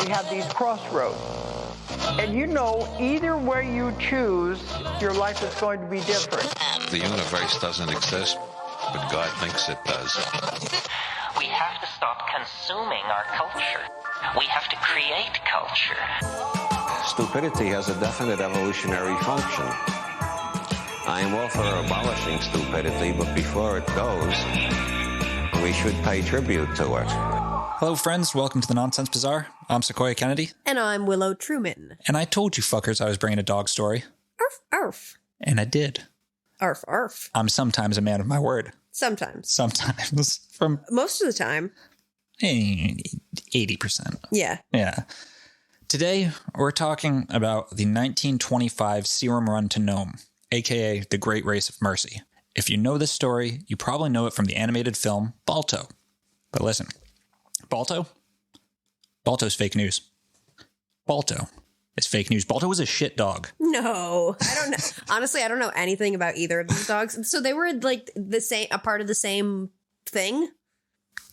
we have these crossroads. And you know, either way you choose, your life is going to be different. The universe doesn't exist, but God thinks it does. We have to stop consuming our culture. We have to create culture. Stupidity has a definite evolutionary function. I am all for abolishing stupidity, but before it goes, we should pay tribute to it. Hello, friends. Welcome to the Nonsense Bazaar. I'm Sequoia Kennedy. And I'm Willow Truman. And I told you fuckers I was bringing a dog story. Arf, arf. And I did. Arf, arf. I'm sometimes a man of my word. Sometimes. Sometimes. From most of the time. 80%. Yeah. Yeah. Today, we're talking about the 1925 serum run to Nome, aka the Great Race of Mercy. If you know this story, you probably know it from the animated film Balto. But listen, Balto's fake news. Balto is fake news. Balto was a shit dog. No, I don't know. Honestly, I don't know anything about either of these dogs. So they were like a part of the same thing?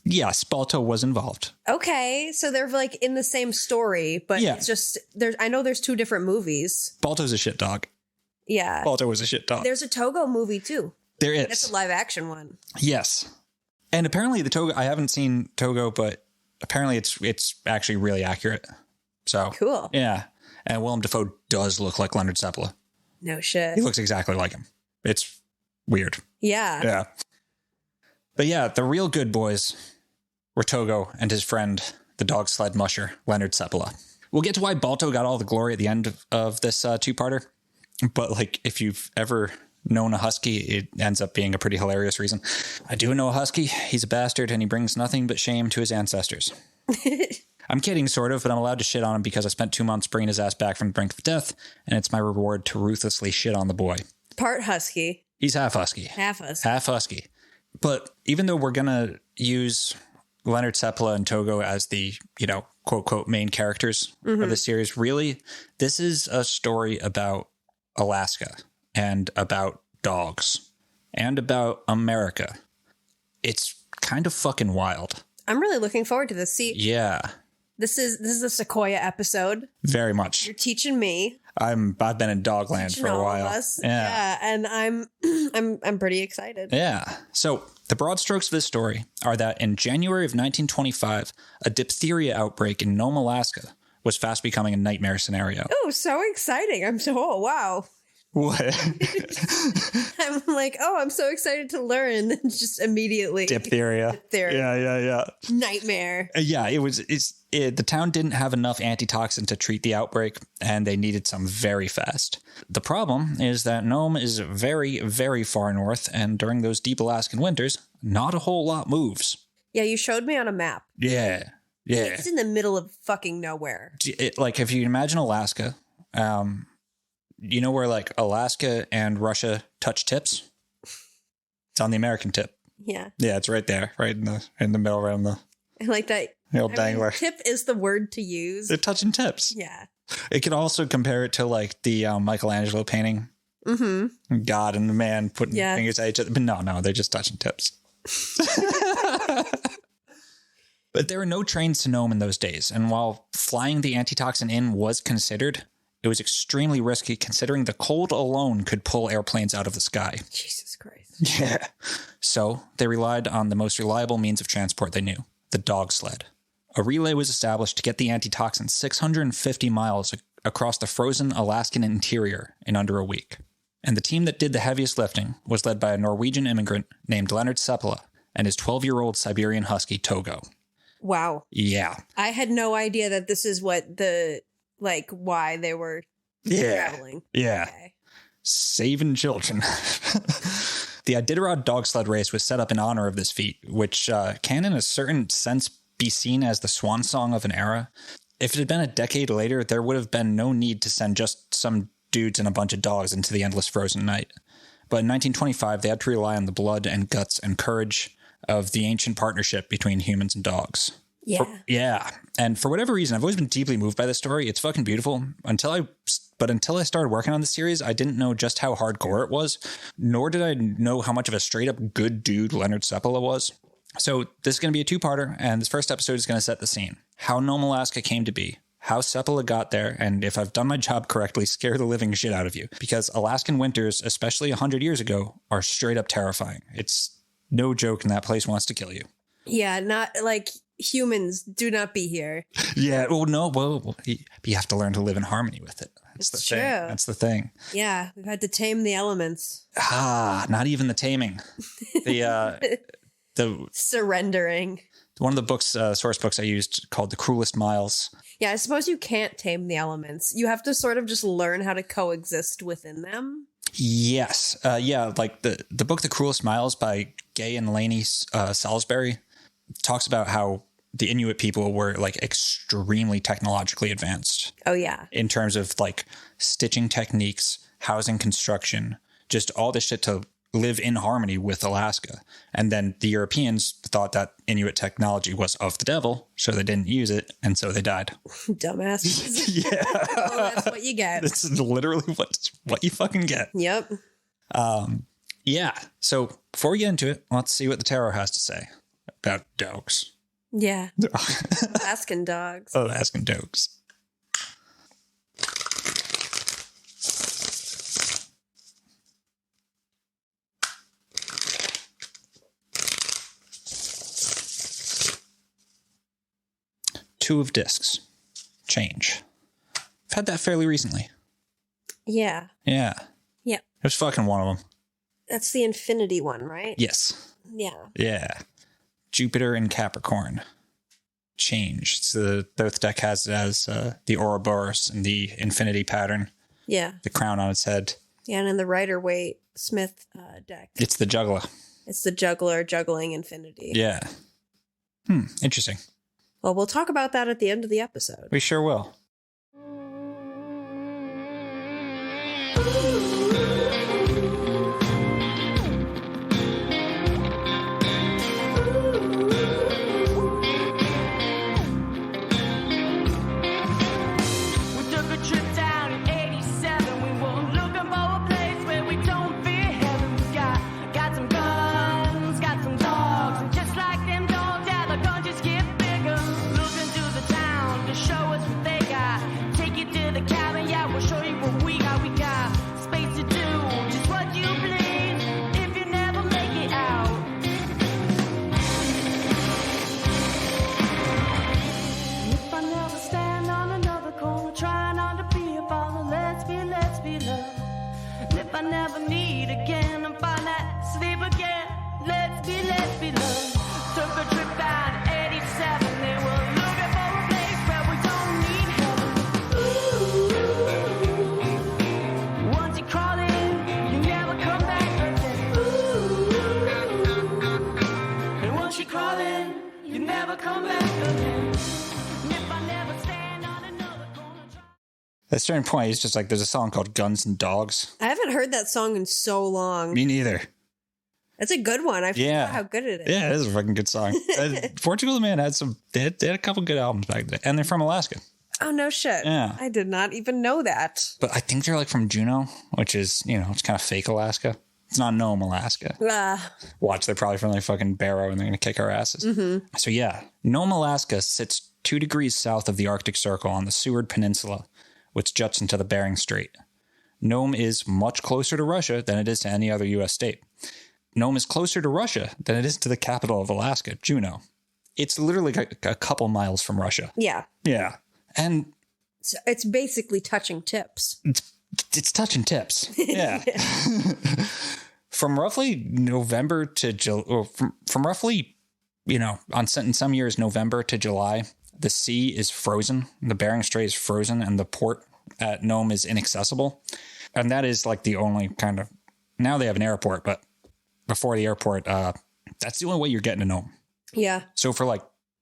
Yes, Balto was involved. Okay, so they're like in the same story, but yeah. It's just I know there's two different movies. Balto's a shit dog. Yeah. Balto was a shit dog. There's a Togo movie too. There is. That's a live action one. Yes. And apparently the Togo, I haven't seen Togo, but apparently it's actually really accurate. So cool. Yeah. And Willem Dafoe does look like Leonhard Seppala. No shit. He looks exactly like him. It's weird. Yeah. Yeah. But yeah, the real good boys were Togo and his friend, the dogsled musher, Leonhard Seppala. We'll get to why Balto got all the glory at the end of this two-parter. But like, if you've ever known a husky, it ends up being a pretty hilarious reason. I do know a husky. He's a bastard and he brings nothing but shame to his ancestors. I'm kidding, sort of, but I'm allowed to shit on him because I spent 2 months bringing his ass back from the brink of death, and it's my reward to ruthlessly shit on the boy. Part husky. He's half husky. Half husky. Half husky. But even though we're going to use Leonhard Seppala and Togo as the, quote, quote, main characters of the series, really, this is a story about Alaska and about dogs and about America. It's kind of fucking wild. I'm really looking forward to this. See, yeah. This is a Sequoia episode. Very much. You're teaching me. I've been in Dogland for a while. All of us. Yeah, and I'm pretty excited. Yeah. So the broad strokes of this story are that in January of 1925, a diphtheria outbreak in Nome, Alaska, was fast becoming a nightmare scenario. Oh, so exciting! Wow. What? I'm like, I'm so excited to learn, and then just immediately Diphtheria. Yeah. Nightmare. The town didn't have enough antitoxin to treat the outbreak, and they needed some very fast. The problem is that Nome is very, very far north, and during those deep Alaskan winters, not a whole lot moves. Yeah, you showed me on a map. Yeah. It's in the middle of fucking nowhere. Like, if you imagine Alaska, you know where like Alaska and Russia touch tips? It's on the American tip. Yeah. Yeah, it's right there, right in the middle, around the. I like that. Old dangler. Tip is the word to use. They're touching tips. Yeah. It could also compare it to like the Michelangelo painting. Mm-hmm. God and the man putting fingers at each other. But no, they're just touching tips. But there were no trains to Nome in those days. And while flying the antitoxin in was considered, it was extremely risky considering the cold alone could pull airplanes out of the sky. Jesus Christ. Yeah. So they relied on the most reliable means of transport they knew, the dogsled. A relay was established to get the antitoxin 650 miles across the frozen Alaskan interior in under a week. And the team that did the heaviest lifting was led by a Norwegian immigrant named Leonhard Seppala and his 12-year-old Siberian husky, Togo. Wow. Yeah. I had no idea that this is what why they were traveling. Yeah. Okay. Saving children. The Iditarod dog sled race was set up in honor of this feat, which can in a certain sense be seen as the swan song of an era. If it had been a decade later, there would have been no need to send just some dudes and a bunch of dogs into the endless frozen night. But in 1925, they had to rely on the blood and guts and courage of the ancient partnership between humans and dogs. Yeah. And for whatever reason, I've always been deeply moved by this story. It's fucking beautiful. Until I started working on the series, I didn't know just how hardcore it was, nor did I know how much of a straight up good dude Leonhard Seppala was. So this is going to be a two-parter, and this first episode is going to set the scene. how Nome, Alaska came to be, how Seppala got there, and if I've done my job correctly, scare the living shit out of you. Because Alaskan winters, especially 100 years ago, are straight up terrifying. It's no joke, and that place wants to kill you. Yeah, not like humans do not be here. Yeah, well, no, well, you have to learn to live in harmony with it. That's the It's thing. true. That's the thing. Yeah, we've had to tame the elements. Not even the taming. The Surrendering. one of the books, source books I used called The Cruelest Miles. Yeah, I suppose you can't tame the elements. You have to sort of just learn how to coexist within them. Yes. Yeah, like the book The Cruelest Miles by Gay and Lainey Salisbury talks about how the Inuit people were like extremely technologically advanced Oh, yeah. in terms of like stitching techniques, housing construction, just all this shit to live in harmony with Alaska. And then the Europeans thought that Inuit technology was of the devil, so they didn't use it, and so they died. Dumbass. Yeah. Well, that's what you get. This is literally what you fucking get. Yep. Yeah. So before we get into it, let's see what the tarot has to say about dogs. Yeah. Alaskan dogs. Alaskan dogs. Two of discs. Change. I've had that fairly recently. Yeah. Yeah. Yeah. It was fucking one of them. That's the infinity one, right? Yes. Yeah. Yeah. Jupiter in Capricorn. Change. It's both deck has it as the Ouroboros and the infinity pattern. Yeah. The crown on its head. Yeah, and in the Rider-Waite Smith deck, It's the juggler. it's the juggler juggling infinity. Yeah. Interesting. Well, we'll talk about that at the end of the episode. We sure will. We took a trip down in '87. We were looking for a place where we don't fear heaven. We got some guns, got some dogs, and just like them dogs, yeah, the guns just get bigger. Looking to the town to show us what they got. Take you to the cabin, yeah, we'll show you what we got. We got space to do just what you please. If you never make it out. If I never stand on another corner, trying not to be a father, let's be love. And if I never need again and find that sleep again, let's be love. Took a trip down to '87, they were looking for a place where we don't need heaven. Once you crawl in, you never come back again. And once you crawl in, you never come back again. And if I never stand on another corner, At a certain point, it's just like there's a song called Guns and Dogs. I haven't heard that song in so long. Me neither. It's a good one. I forgot how good it is. Yeah, it is a fucking good song. Portugal the Man had they had a couple good albums back then, and they're from Alaska. Oh, no shit. Yeah. I did not even know that. But I think they're like from Juneau, which is, it's kind of fake Alaska. It's not Nome, Alaska. Watch, they're probably from like fucking Barrow and they're going to kick our asses. So yeah, Nome, Alaska sits 2 degrees south of the Arctic Circle on the Seward Peninsula, which juts into the Bering Strait. Nome is much closer to Russia than it is to any other U.S. state. Nome is closer to Russia than it is to the capital of Alaska, Juneau. It's literally a couple miles from Russia. Yeah. Yeah. And So it's basically touching tips. it's touching tips. Yeah. From roughly November to July, from roughly, in some years, November to July, the sea is frozen. The Bering Strait is frozen and the port at Nome is inaccessible. And that is like the only kind of, now they have an airport, but before the airport, that's the only way you're getting to Nome. Yeah. So for like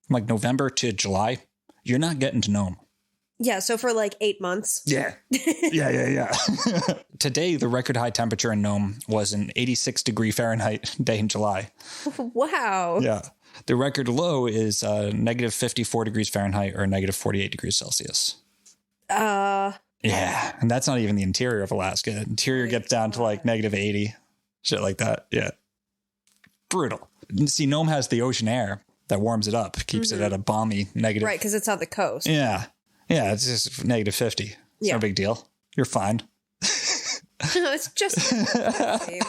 November to July, you're not getting to Nome. Yeah. So for like 8 months. Yeah. Yeah. Today, the record high temperature in Nome was an 86 degree Fahrenheit day in July. Wow. Yeah. The record low is negative 54 degrees Fahrenheit or negative 48 degrees Celsius. Yeah. And that's not even the interior of Alaska. The interior gets down to like negative 80. Shit like that. Yeah. Brutal. See, Nome has the ocean air, that warms it up, keeps it at a balmy negative. Right, because it's on the coast. Yeah. Yeah, it's just negative 50. It's no big deal. You're fine. It's just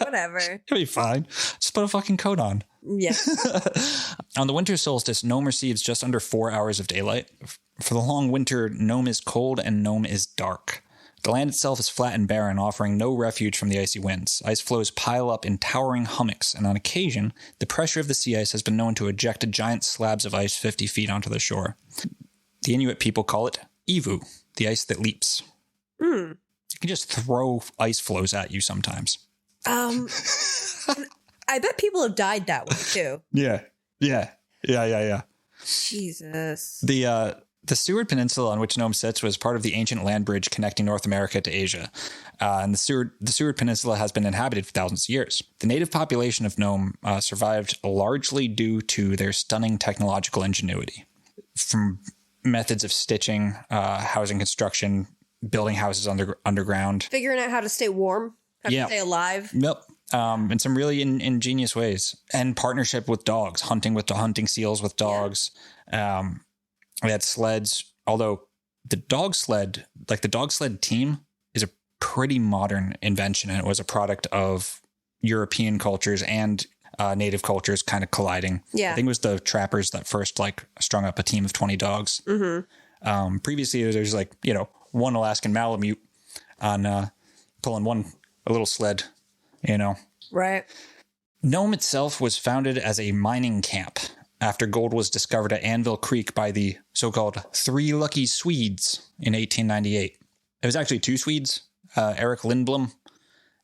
whatever. You'll be fine. Just put a fucking coat on. Yeah. On the winter solstice, Nome receives just under 4 hours of daylight. For the long winter, Nome is cold and Nome is dark. The land itself is flat and barren, offering no refuge from the icy winds. Ice floes pile up in towering hummocks, and on occasion, the pressure of the sea ice has been known to eject giant slabs of ice 50 feet onto the shore. The Inuit people call it ivu, the ice that leaps. You can just throw ice floes at you sometimes. I bet people have died that way too. Yeah. Jesus. The Seward Peninsula on which Nome sits was part of the ancient land bridge connecting North America to Asia. And the Seward Peninsula has been inhabited for thousands of years. The native population of Nome survived largely due to their stunning technological ingenuity. From methods of stitching, housing construction, building houses underground. Figuring out how to stay warm, how to stay alive. Yep. In some really ingenious ways. And partnership with dogs, hunting seals with dogs. Yeah. We had sleds, although the dogsled team is a pretty modern invention, and it was a product of European cultures and native cultures kind of colliding. Yeah. I think it was the trappers that first strung up a team of 20 dogs. Mm-hmm. Previously, there's one Alaskan Malamute on pulling a little sled, Right. Nome itself was founded as a mining camp after gold was discovered at Anvil Creek by the so-called Three Lucky Swedes in 1898. It was actually two Swedes, Eric Lindblom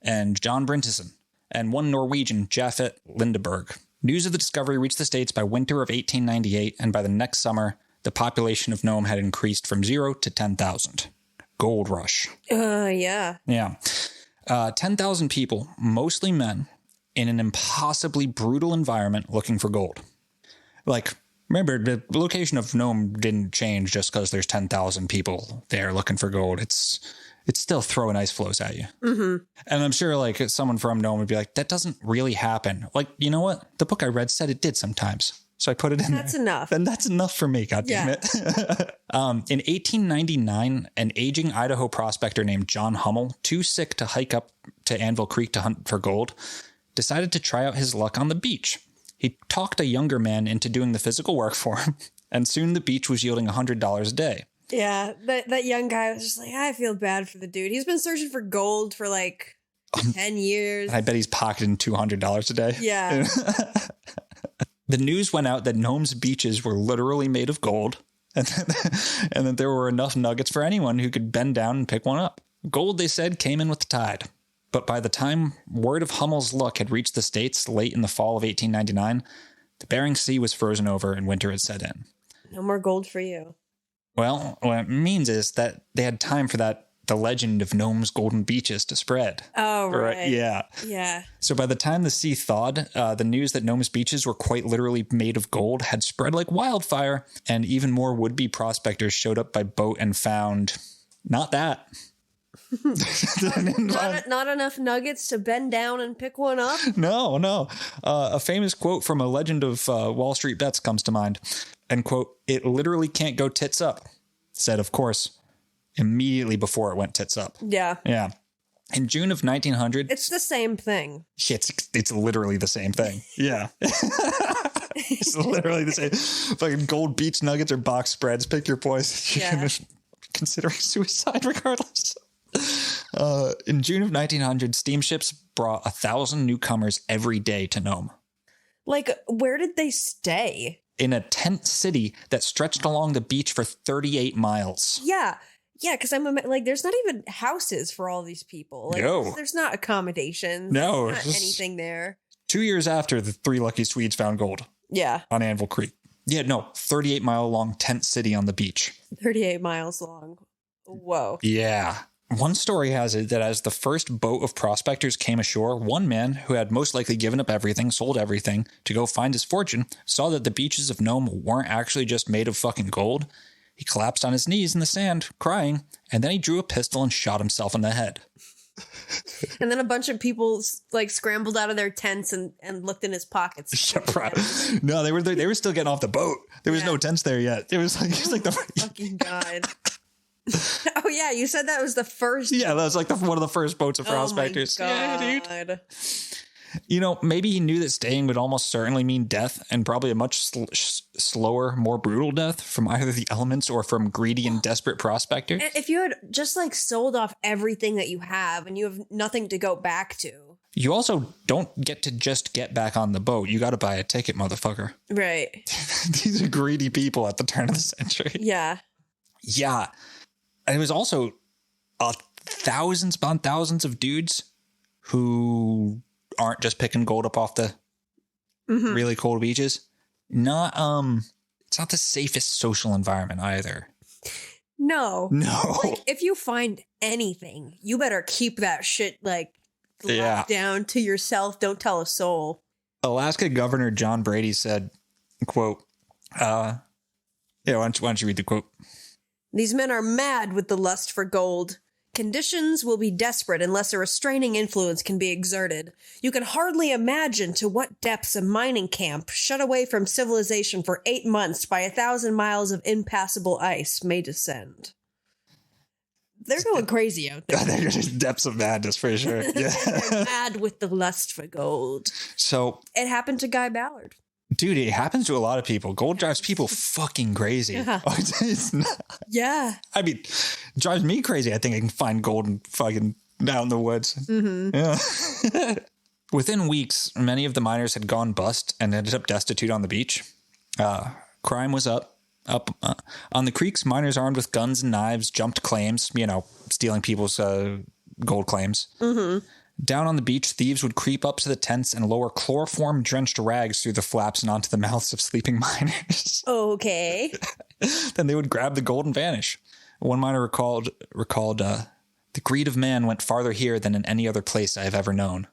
and John Bryntesen, and one Norwegian, Japhet Lindeberg. News of the discovery reached the States by winter of 1898, and by the next summer, the population of Nome had increased from 0 to 10,000. Gold rush. Yeah. Yeah. 10,000 people, mostly men, in an impossibly brutal environment looking for gold. Remember, the location of Nome didn't change just because there's 10,000 people there looking for gold. It's still throwing ice floes at you. Mm-hmm. And I'm sure, someone from Nome would be like, that doesn't really happen. You know what? The book I read said it did sometimes. So I put it in there. That's enough. And that's enough for me, goddammit. In 1899, an aging Idaho prospector named John Hummel, too sick to hike up to Anvil Creek to hunt for gold, decided to try out his luck on the beach. He talked a younger man into doing the physical work for him, and soon the beach was yielding $100 a day. Yeah, that young guy was just I feel bad for the dude. He's been searching for gold for 10 years. I bet he's pocketing $200 a day. Yeah. The news went out that Nome's beaches were literally made of gold, and that there were enough nuggets for anyone who could bend down and pick one up. Gold, they said, came in with the tide. But by the time word of Hummel's luck had reached the States late in the fall of 1899, the Bering Sea was frozen over and winter had set in. No more gold for you. Well, what it means is that they had time for the legend of Nome's golden beaches to spread. Oh, right. Yeah. Yeah. So by the time the sea thawed, the news that Nome's beaches were quite literally made of gold had spread like wildfire, and even more would-be prospectors showed up by boat and found not that. not enough nuggets to bend down and pick one up? No. A famous quote from a legend of Wall Street Bets comes to mind. And quote, "It literally can't go tits up," said, of course, immediately before it went tits up. Yeah. Yeah. In June of 1900... It's the same thing. It's literally the same thing. Yeah. It's literally the same. Fucking gold beach nuggets or box spreads. Pick your poison. Yeah. Considering suicide regardless. In June of 1900, steamships brought 1,000 newcomers every day to Nome. Where did they stay? In a tent city that stretched along the beach for 38 miles. Yeah. Yeah, because there's not even houses for all these people. No. There's not accommodations. No. There's not anything there. 2 years after the Three Lucky Swedes found gold. Yeah. On Anvil Creek. Yeah, no, 38-mile long tent city on the beach. 38 miles long. Whoa. Yeah. One story has it that as the first boat of prospectors came ashore, one man who had most likely given up everything, sold everything, to go find his fortune, saw that the beaches of Nome weren't actually just made of fucking gold. He collapsed on his knees in the sand, crying, and then he drew a pistol and shot himself in the head. And then a bunch of people like scrambled out of their tents and looked in his pockets. No, they were still getting off the boat. There was no tents there yet. It was like the fucking God. Oh yeah, you said that was the first. Yeah, that was like one of the first boats of prospectors. Oh my God. Yeah, dude. You know, maybe he knew that staying would almost certainly mean death, and probably a much slower, more brutal death from either the elements or from greedy and desperate prospectors. If you had just like sold off everything that you have and you have nothing to go back to. You also don't get to just get back on the boat. You got to buy a ticket, motherfucker. Right. These are greedy people at the turn of the century. Yeah. Yeah. And it was also thousands upon thousands of dudes who aren't just picking gold up off the really cold beaches. It's not the safest social environment either. No. Like, if you find anything, you better keep that shit like locked down to yourself. Don't tell a soul. Alaska Governor John Brady said, quote, why don't you read the quote? These men are mad with the lust for gold. Conditions will be desperate unless a restraining influence can be exerted. You can hardly imagine to what depths a mining camp, shut away from civilization for 8 months by 1,000 miles of impassable ice, may descend. They're going crazy out there. They're just depths of madness for sure. Yeah. They're mad with the lust for gold. So it happened to Guy Ballard. Dude, it happens to a lot of people. Gold drives people fucking crazy. Yeah. It's not, yeah. I mean, it drives me crazy. I think I can find gold and fucking down in the woods. Mm-hmm. Yeah. Within weeks, many of the miners had gone bust and ended up destitute on the beach. Crime was up. On the creeks, miners armed with guns and knives jumped claims, stealing people's gold claims. Mm-hmm. Down on the beach, thieves would creep up to the tents and lower chloroform-drenched rags through the flaps and onto the mouths of sleeping miners. Okay. Then they would grab the gold and vanish. One miner recalled, the greed of man went farther here than in any other place I have ever known.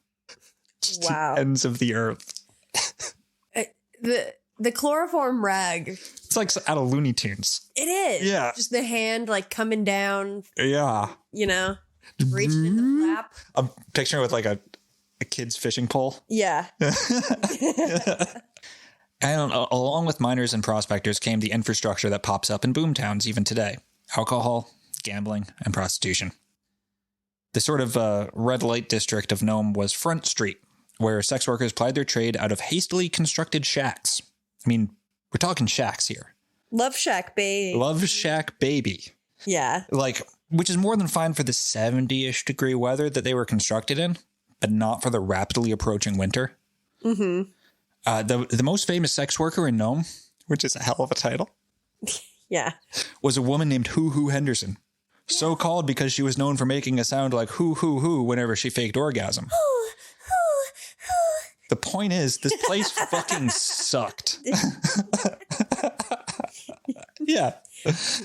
Just wow. The ends of the earth. The chloroform rag. It's like out of Looney Tunes. It is. Yeah. Just the hand like coming down. Yeah. Reaching in the flap. I'm picturing it with like a kid's fishing pole. Yeah. And along with miners and prospectors came the infrastructure that pops up in boomtowns even today. Alcohol, gambling, and prostitution. The sort of red light district of Nome was Front Street, where sex workers plied their trade out of hastily constructed shacks. I mean, we're talking shacks here. Love shack, baby. Love shack, baby. Yeah. Which is more than fine for the 70-ish degree weather that they were constructed in, but not for the rapidly approaching winter. Mm-hmm. The most famous sex worker in Nome, which is a hell of a title, yeah, was a woman named Hoo Hoo Henderson. Yeah. So called because she was known for making a sound like hoo hoo hoo whenever she faked orgasm. The point is, this place fucking sucked. Yeah.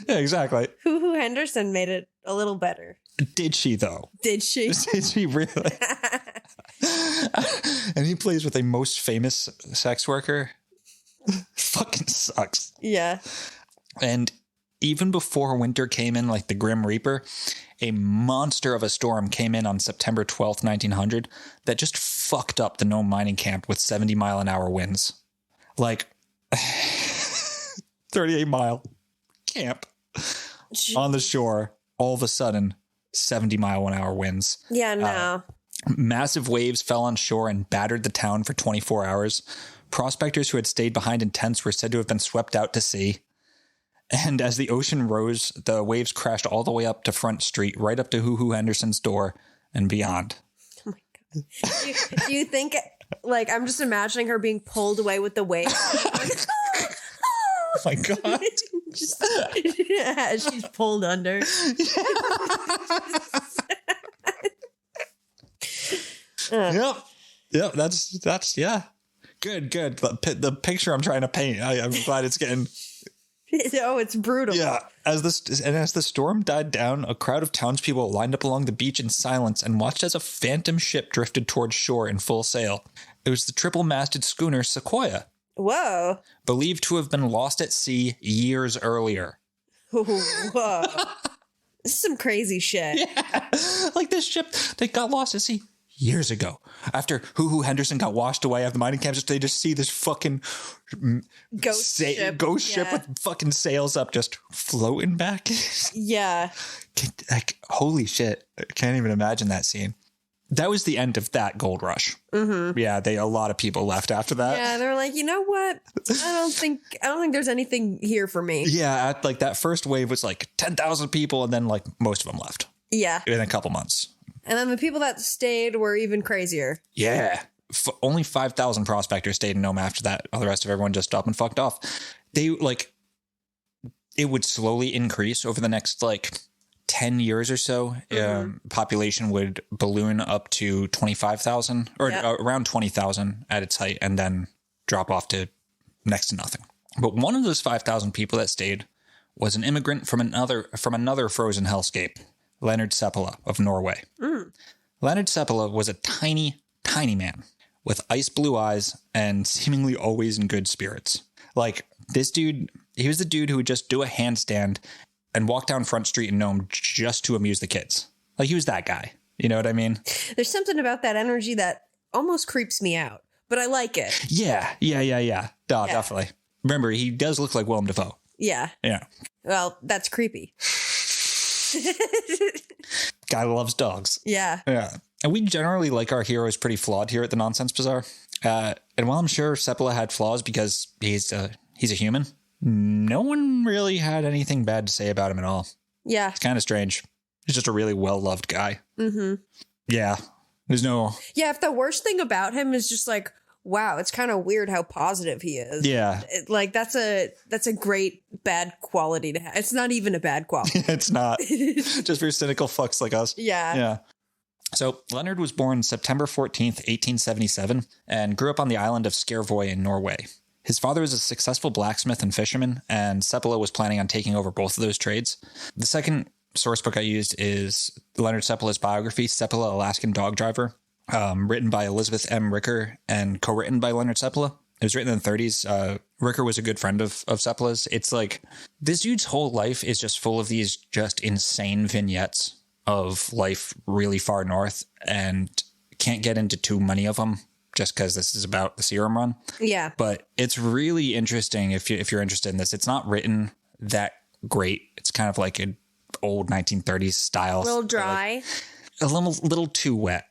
Yeah, exactly. Hoo Hoo Henderson made it a little better. Did she, though? Did she? Did she really? And he plays with a most famous sex worker. Fucking sucks. Yeah. And even before winter came in like the Grim Reaper, a monster of a storm came in on September 12th, 1900 that just fucked up the Nome mining camp with 70-mile-an-hour winds. Like 38-mile camp on the shore, all of a sudden 70-mile-an-hour winds. Yeah, no. Massive waves fell on shore and battered the town for 24 hours. Prospectors who had stayed behind in tents were said to have been swept out to sea. And as the ocean rose, the waves crashed all the way up to Front Street, right up to Hoo Hoo Henderson's door and beyond. Oh my God. Do you think, like, I'm just imagining her being pulled away with the waves. Oh my God. Yeah, she's pulled under. Yep. That's yeah. Good. The picture I'm trying to paint, I'm glad it's getting. Oh, it's brutal. Yeah. As the storm died down, a crowd of townspeople lined up along the beach in silence and watched as a phantom ship drifted towards shore in full sail. It was the triple-masted schooner Sequoia. Whoa. Believed to have been lost at sea years earlier. Whoa. This is some crazy shit. Yeah. Like this ship, they got lost at sea years ago. After Hoo Henderson got washed away out of the mining camps, they just see this fucking ghost ship with fucking sails up just floating back. Yeah. Like, holy shit. I can't even imagine that scene. That was the end of that gold rush. Mm-hmm. Yeah, a lot of people left after that. Yeah, they were like, you know what? I don't think there's anything here for me. Yeah, like that first wave was like 10,000 people, and then like most of them left. Yeah. In a couple months. And then the people that stayed were even crazier. Yeah. Only 5,000 prospectors stayed in Nome after that. All the rest of everyone just up and fucked off. It would slowly increase over the next 10 years or so. Population would balloon up to 25,000 or around 20,000 at its height, and then drop off to next to nothing. But one of those 5,000 people that stayed was an immigrant from another frozen hellscape. Leonhard Seppala of Norway. Leonhard Seppala was a tiny, tiny man with ice blue eyes and seemingly always in good spirits. Like, this dude, he was the dude who would just do a handstand and walk down Front Street in Nome just to amuse the kids. Like, he was that guy. You know what I mean? There's something about that energy that almost creeps me out, but I like it. Yeah. Definitely. Remember, he does look like Willem Dafoe. Yeah. Yeah. Well, that's creepy. Guy loves dogs. Yeah. And we generally like our heroes pretty flawed here at the Nonsense Bazaar. And while I'm sure Seppala had flaws because he's a human, no one really had anything bad to say about him at all. Yeah. It's kind of strange. He's just a really well-loved guy. Mm-hmm. Yeah. There's no... Yeah, if the worst thing about him is just wow, it's kind of weird how positive he is. Yeah. That's a great bad quality to have. It's not even a bad quality. It's not. Just for cynical fucks like us. Yeah. Yeah. So Leonhard was born September 14th, 1877, and grew up on the island of Skervoy in Norway. His father was a successful blacksmith and fisherman, and Seppala was planning on taking over both of those trades. The second source book I used is Leonhard Seppala's biography, Seppala, Alaskan Dog Driver. Written by Elizabeth M. Ricker and co-written by Leonhard Seppala. It was written in the 30s. Ricker was a good friend of Seppala's. It's like this dude's whole life is just full of these just insane vignettes of life really far north, and can't get into too many of them just because this is about the serum run. Yeah. But it's really interesting if you're interested in this. It's not written that great. It's kind of like an old 1930s style. A little dry. A little too wet.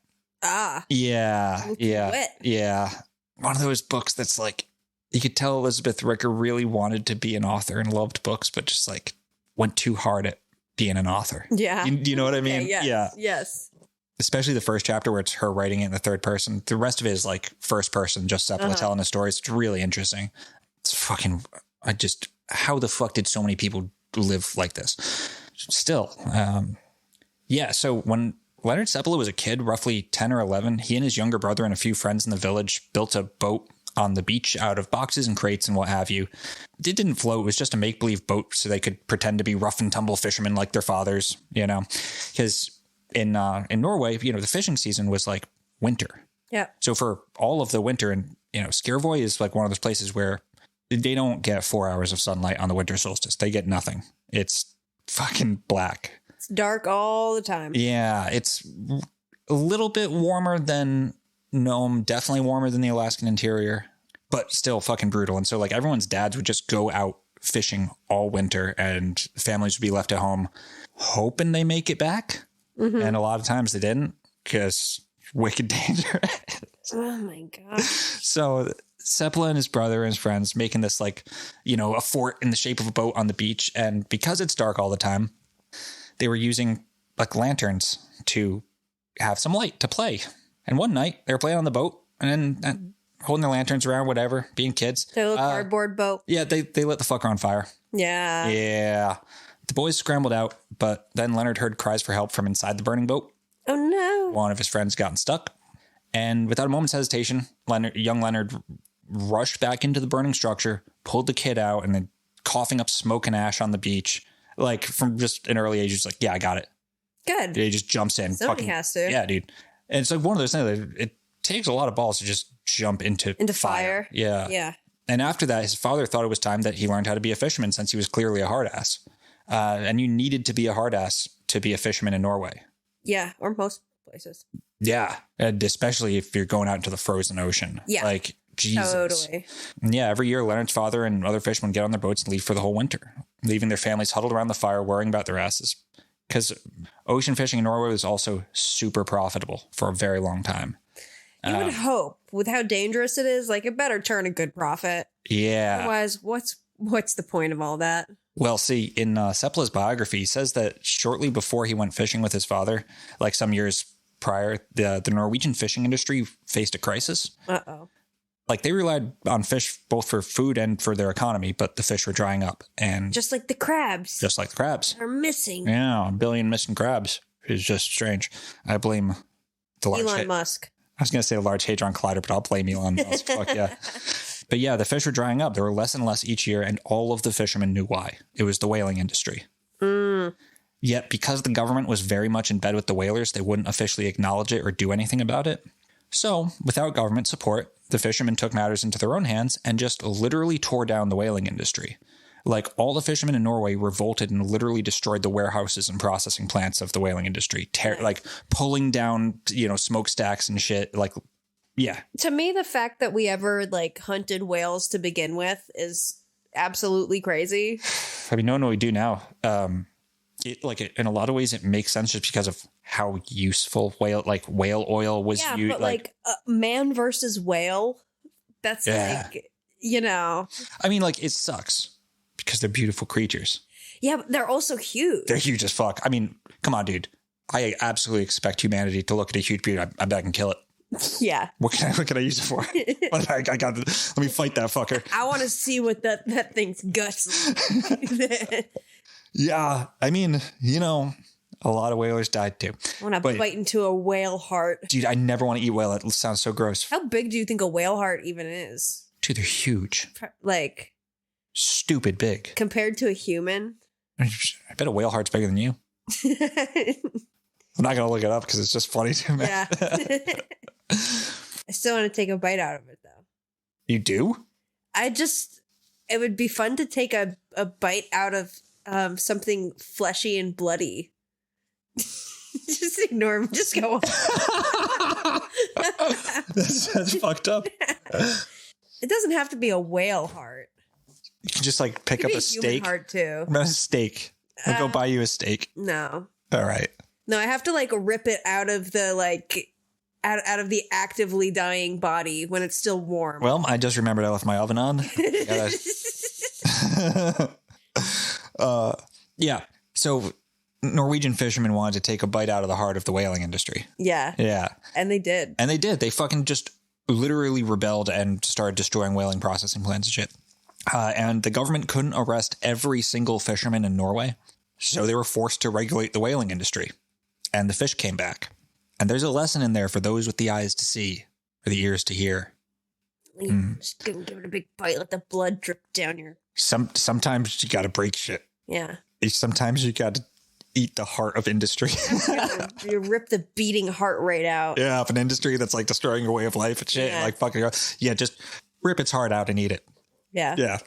Ah. Yeah. Wet. Yeah. One of those books that's like, you could tell Elizabeth Ricker really wanted to be an author and loved books, but just went too hard at being an author. Yeah. You know what I mean? Okay, yes. Yeah. Yes. Especially the first chapter where it's her writing it in the third person. The rest of it is first person, just Seppala telling the stories. It's really interesting. It's fucking, how the fuck did so many people live like this? Still. So when Leonhard Seppala was a kid, roughly 10 or 11. He and his younger brother and a few friends in the village built a boat on the beach out of boxes and crates and what have you. It didn't float. It was just a make-believe boat so they could pretend to be rough and tumble fishermen like their fathers, because in Norway, the fishing season was winter. Yeah. So for all of the winter, and Skervoy is one of those places where they don't get 4 hours of sunlight on the winter solstice. They get nothing. It's fucking black. It's dark all the time. Yeah, it's a little bit warmer than Nome, definitely warmer than the Alaskan interior, but still fucking brutal. And so everyone's dads would just go out fishing all winter, and families would be left at home hoping they make it back. Mm-hmm. And a lot of times they didn't, because wicked dangerous. Oh my God. So Seppala and his brother and his friends making this a fort in the shape of a boat on the beach. And because it's dark all the time, they were using lanterns to have some light to play. And one night they were playing on the boat and holding their lanterns around, whatever, being kids. Their little cardboard boat. Yeah, they lit the fucker on fire. Yeah. Yeah. The boys scrambled out, but then Leonhard heard cries for help from inside the burning boat. Oh no. One of his friends gotten stuck. And without a moment's hesitation, young Leonhard rushed back into the burning structure, pulled the kid out, and then coughing up smoke and ash on the beach. From just an early age, he's yeah, I got it. Good. He just jumps in. Somebody has to. Yeah, dude. And it's one of those things that it takes a lot of balls to just jump into fire. Yeah. Yeah. And after that, his father thought it was time that he learned how to be a fisherman, since he was clearly a hard ass. And you needed to be a hard ass to be a fisherman in Norway. Yeah, or most places. Yeah, and especially if you're going out into the frozen ocean. Yeah. Like, Jesus. Totally. Yeah, every year Leonard's father and other fishermen get on their boats and leave for the whole winter, leaving their families huddled around the fire worrying about their asses. Because ocean fishing in Norway was also super profitable for a very long time. You would hope, with how dangerous it is, like, it better turn a good profit. Yeah. Otherwise, what's the point of all that? Well, see, in Seppala's biography, he says that shortly before he went fishing with his father, like some years prior, the Norwegian fishing industry faced a crisis. Uh-oh. Like, they relied on fish both for food and for their economy, but the fish were drying up. And Just like the crabs. just like the crabs. Are missing. Yeah, 1 billion missing crabs is just strange. I blame the large... Elon Musk. I was going to say a Large Hadron Collider, but I'll blame Elon Musk. Fuck yeah. But yeah, the fish were drying up. There were less and less each year, and all of the fishermen knew why. It was the whaling industry. Yet, because the government was very much in bed with the whalers, they wouldn't officially acknowledge it or do anything about it. So, without government support, the fishermen took matters into their own hands and just literally tore down the whaling industry. Like, all the fishermen in Norway revolted and literally destroyed the warehouses and processing plants of the whaling industry. Like, pulling down, smokestacks and shit. Like, yeah. To me, the fact that we ever, like, hunted whales to begin with is absolutely crazy. I mean, no, we do now. In a lot of ways, it makes sense just because of how useful whale oil was Yeah, used. but, like, man versus whale, that's, like, I mean, like, it sucks because they're beautiful creatures. Yeah, but they're also huge. They're huge as fuck. I mean, come on, dude. I absolutely expect humanity to look at a huge beauty. I bet I can kill it. Yeah. What can I use it for? I got. Let me fight that fucker. I want to see what that thing's guts. Yeah, I mean, a lot of whalers died too. I want to bite into a whale heart. Dude, I never want to eat whale. It sounds so gross. How big do you think a whale heart even is? Dude, they're huge. Like, stupid big. compared to a human? I bet a whale heart's bigger than you. I'm not going to look it up because it's just funny to me. Yeah. I still want to take a bite out of it, though. You do? It would be fun to take a bite out of something fleshy and bloody. Just ignore him. Just go on. That's fucked up. It doesn't have to be a whale heart. You can just like pick up a steak. Heart too. A steak. I'll go buy you a steak. No. All right. No, I have to like rip it out of the out of the actively dying body when it's still warm. Well, I just remembered I left my oven on. Yeah. So Norwegian fishermen wanted to take a bite out of the heart of the whaling industry. Yeah. Yeah. And they did. They fucking just literally rebelled and started destroying whaling processing plants and shit. And the government couldn't arrest every single fisherman in Norway. So they were forced to regulate the whaling industry. And the fish came back. And there's a lesson in there for those with the eyes to see or the ears to hear. Just give it a big bite, let the blood drip down your... Sometimes you got to break shit. Yeah. Sometimes you got to eat the heart of industry. You rip the beating heart rate out. Yeah, of an industry that's like destroying your way of life and shit. Yeah. Like fucking, yeah, just rip its heart out and eat it. Yeah. Yeah.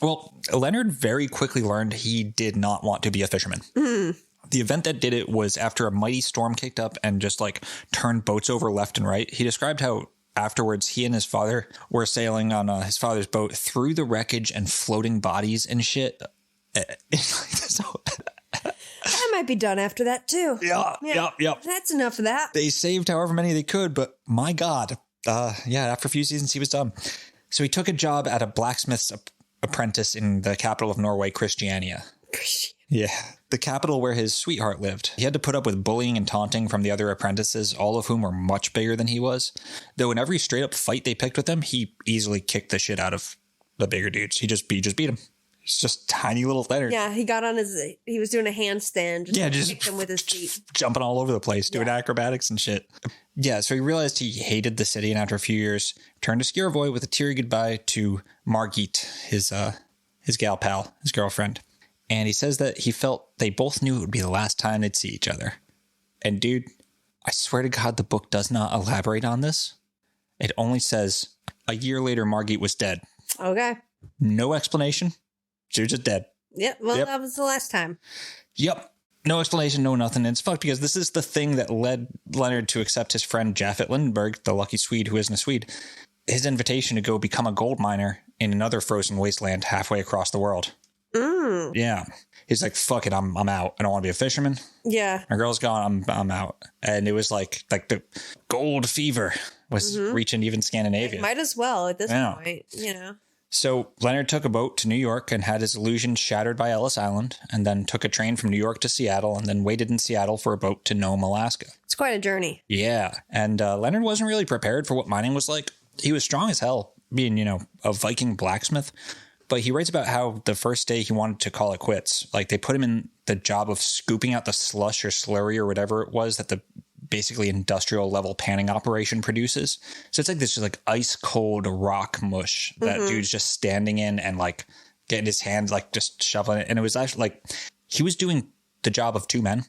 Well, Leonhard very quickly learned he did not want to be a fisherman. The event that did it was after a mighty storm kicked up and just like turned boats over left and right. He described how afterwards he and his father were sailing on his father's boat through the wreckage and floating bodies and shit. I might be done after that too. Yeah. That's enough of that. They saved however many they could, but my God. After a few seasons, he was done. So he took a job at a blacksmith's apprentice in the capital of Norway, Christiania. Yeah, the capital where his sweetheart lived. He had to put up with bullying and taunting from the other apprentices, all of whom were much bigger than he was. Though in every straight up fight they picked with him, he easily kicked the shit out of the bigger dudes. He just beat him. He's just tiny little Leonhard. Yeah, he was doing a handstand. Just kicked him with his feet. Jumping all over the place, doing acrobatics and shit. Yeah, so he realized he hated the city, and after a few years, turned to Skjervoy with a teary goodbye to Margit, his gal pal, his girlfriend. And he says that he felt they both knew it would be the last time they'd see each other. And dude, I swear to God, the book does not elaborate on this. It only says, a year later, Margit was dead. Okay. No explanation. She was just dead. Yep. Well, that was the last time. Yep. No explanation, no nothing. And it's fucked because this is the thing that led Leonard to accept his friend Jaffet Lindenberg, the lucky Swede who isn't a Swede, his invitation to go become a gold miner in another frozen wasteland halfway across the world. Yeah. He's like, fuck it, I'm out. I don't want to be a fisherman. Yeah. My girl's gone, I'm out. And it was like the gold fever was reaching even Scandinavia. Might as well at this point, So Leonard took a boat to New York and had his illusions shattered by Ellis Island, and then took a train from New York to Seattle, and then waited in Seattle for a boat to Nome, Alaska. It's quite a journey. Yeah. And Leonard wasn't really prepared for what mining was like. He was strong as hell, being, a Viking blacksmith. But he writes about how the first day he wanted to call it quits. Like, they put him in the job of scooping out the slush or slurry or whatever it was that the basically industrial level panning operation produces. So it's like this just like ice cold rock mush that dude's just standing in and like getting his hands like just shoveling it. And it was actually like he was doing the job of two men.